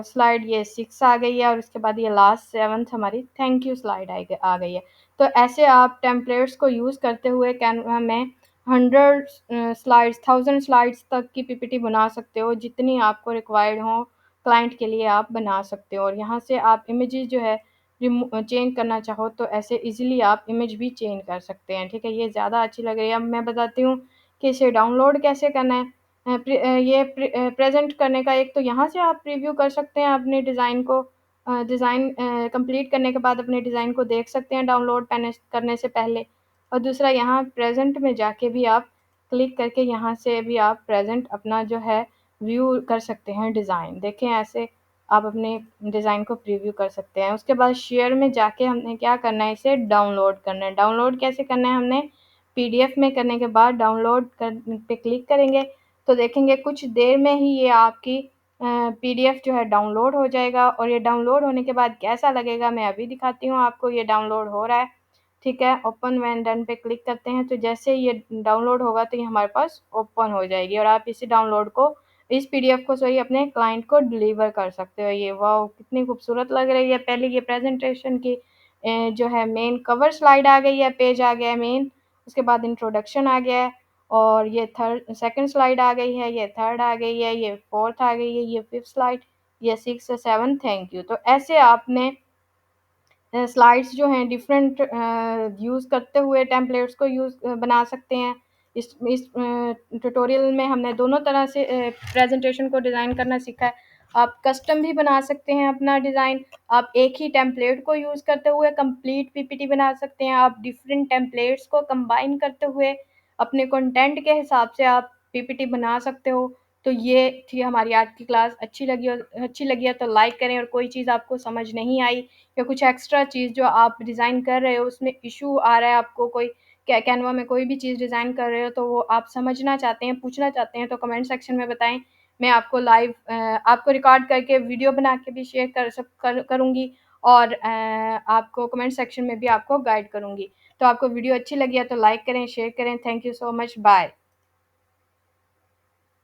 S1: स्लाइड ये 6 आ गई है और उसके बाद ये लास्ट 7th हमारी थैंक यू स्लाइड आ गई है। तो ऐसे आप टेम्पलेट्स को यूज़ करते हुए कैनवा में 100 स्लाइड्स 1000 स्लाइड्स तक की पीपीटी बना सकते हो, जितनी आपको रिक्वायर्ड हो क्लाइंट के लिए आप बना सकते हो। और यहाँ से आप इमेजेस जो है चेंज करना चाहो तो ऐसे इजीली आप इमेज भी चेंज कर सकते हैं। ठीक है, ये ज़्यादा अच्छी लग रही है। अब मैं बताती हूँ कि इसे डाउनलोड कैसे करना है। प्रेज़ेंट करने का एक तो यहाँ से आप प्रीव्यू कर सकते हैं अपने डिज़ाइन को, डिज़ाइन कंप्लीट करने के बाद अपने डिज़ाइन को देख सकते हैं डाउनलोड करने से पहले। और दूसरा यहाँ प्रेज़ेंट में जाके भी आप क्लिक करके यहाँ से भी आप प्रेज़ेंट अपना जो है व्यू कर सकते हैं डिज़ाइन। देखें ऐसे आप अपने डिज़ाइन को प्रीव्यू कर सकते हैं। उसके बाद शेयर में जाके हमने क्या करना है, इसे डाउनलोड करना है। डाउनलोड कैसे करना है, हमने पीडीएफ में करने के बाद डाउनलोड कर पे क्लिक करेंगे तो देखेंगे कुछ देर में ही ये आपकी पीडीएफ जो है डाउनलोड हो जाएगा। और ये डाउनलोड होने के बाद कैसा लगेगा मैं अभी दिखाती हूँ आपको। ये डाउनलोड हो रहा है, ठीक है। ओपन व्हेन डन पे क्लिक करते हैं तो जैसे ये डाउनलोड होगा तो ये हमारे पास ओपन हो जाएगी और आप इसी डाउनलोड को, इस पीडीएफ को सॉरी अपने क्लाइंट को डिलीवर कर सकते हो। ये वाओ कितनी खूबसूरत लग रही है। पहले ये प्रेजेंटेशन की जो है मेन कवर स्लाइड आ गई है, पेज आ गया है मेन। उसके बाद इंट्रोडक्शन आ गया है और ये सेकंड स्लाइड आ गई है, ये थर्ड आ गई है, ये फोर्थ आ गई है, ये फिफ्थ स्लाइड, ये सिक्स सेवन, थैंक यू। तो ऐसे आपने स्लाइड्स जो हैं डिफरेंट यूज़ करते हुए टेम्पलेट्स को बना सकते हैं। इस ट्यूटोरियल में हमने दोनों तरह से प्रेजेंटेशन को डिज़ाइन करना सीखा है। आप कस्टम भी बना सकते हैं अपना डिज़ाइन, आप एक ही टेम्पलेट को यूज़ करते हुए कंप्लीट पीपीटी बना सकते हैं, आप डिफरेंट टेम्पलेट्स को कंबाइन करते हुए अपने कंटेंट के हिसाब से आप पीपीटी बना सकते हो। तो ये थी हमारी आज की क्लास। अच्छी लगी है तो लाइक करें, और कोई चीज़ आपको समझ नहीं आई या कुछ एक्स्ट्रा चीज़ जो आप डिज़ाइन कर रहे हो उसमें इशू आ रहा है, आपको कोई कैनवा में कोई भी चीज़ डिज़ाइन कर रहे हो तो वो आप समझना चाहते हैं, पूछना चाहते हैं तो कमेंट सेक्शन में बताएँ। मैं आपको लाइव आपको रिकॉर्ड करके वीडियो बना के भी शेयर करूँगी और आपको कमेंट सेक्शन में भी आपको गाइड करूँगी। तो आपको वीडियो अच्छी लगी है तो लाइक करें, शेयर करें। Thank you so much, bye.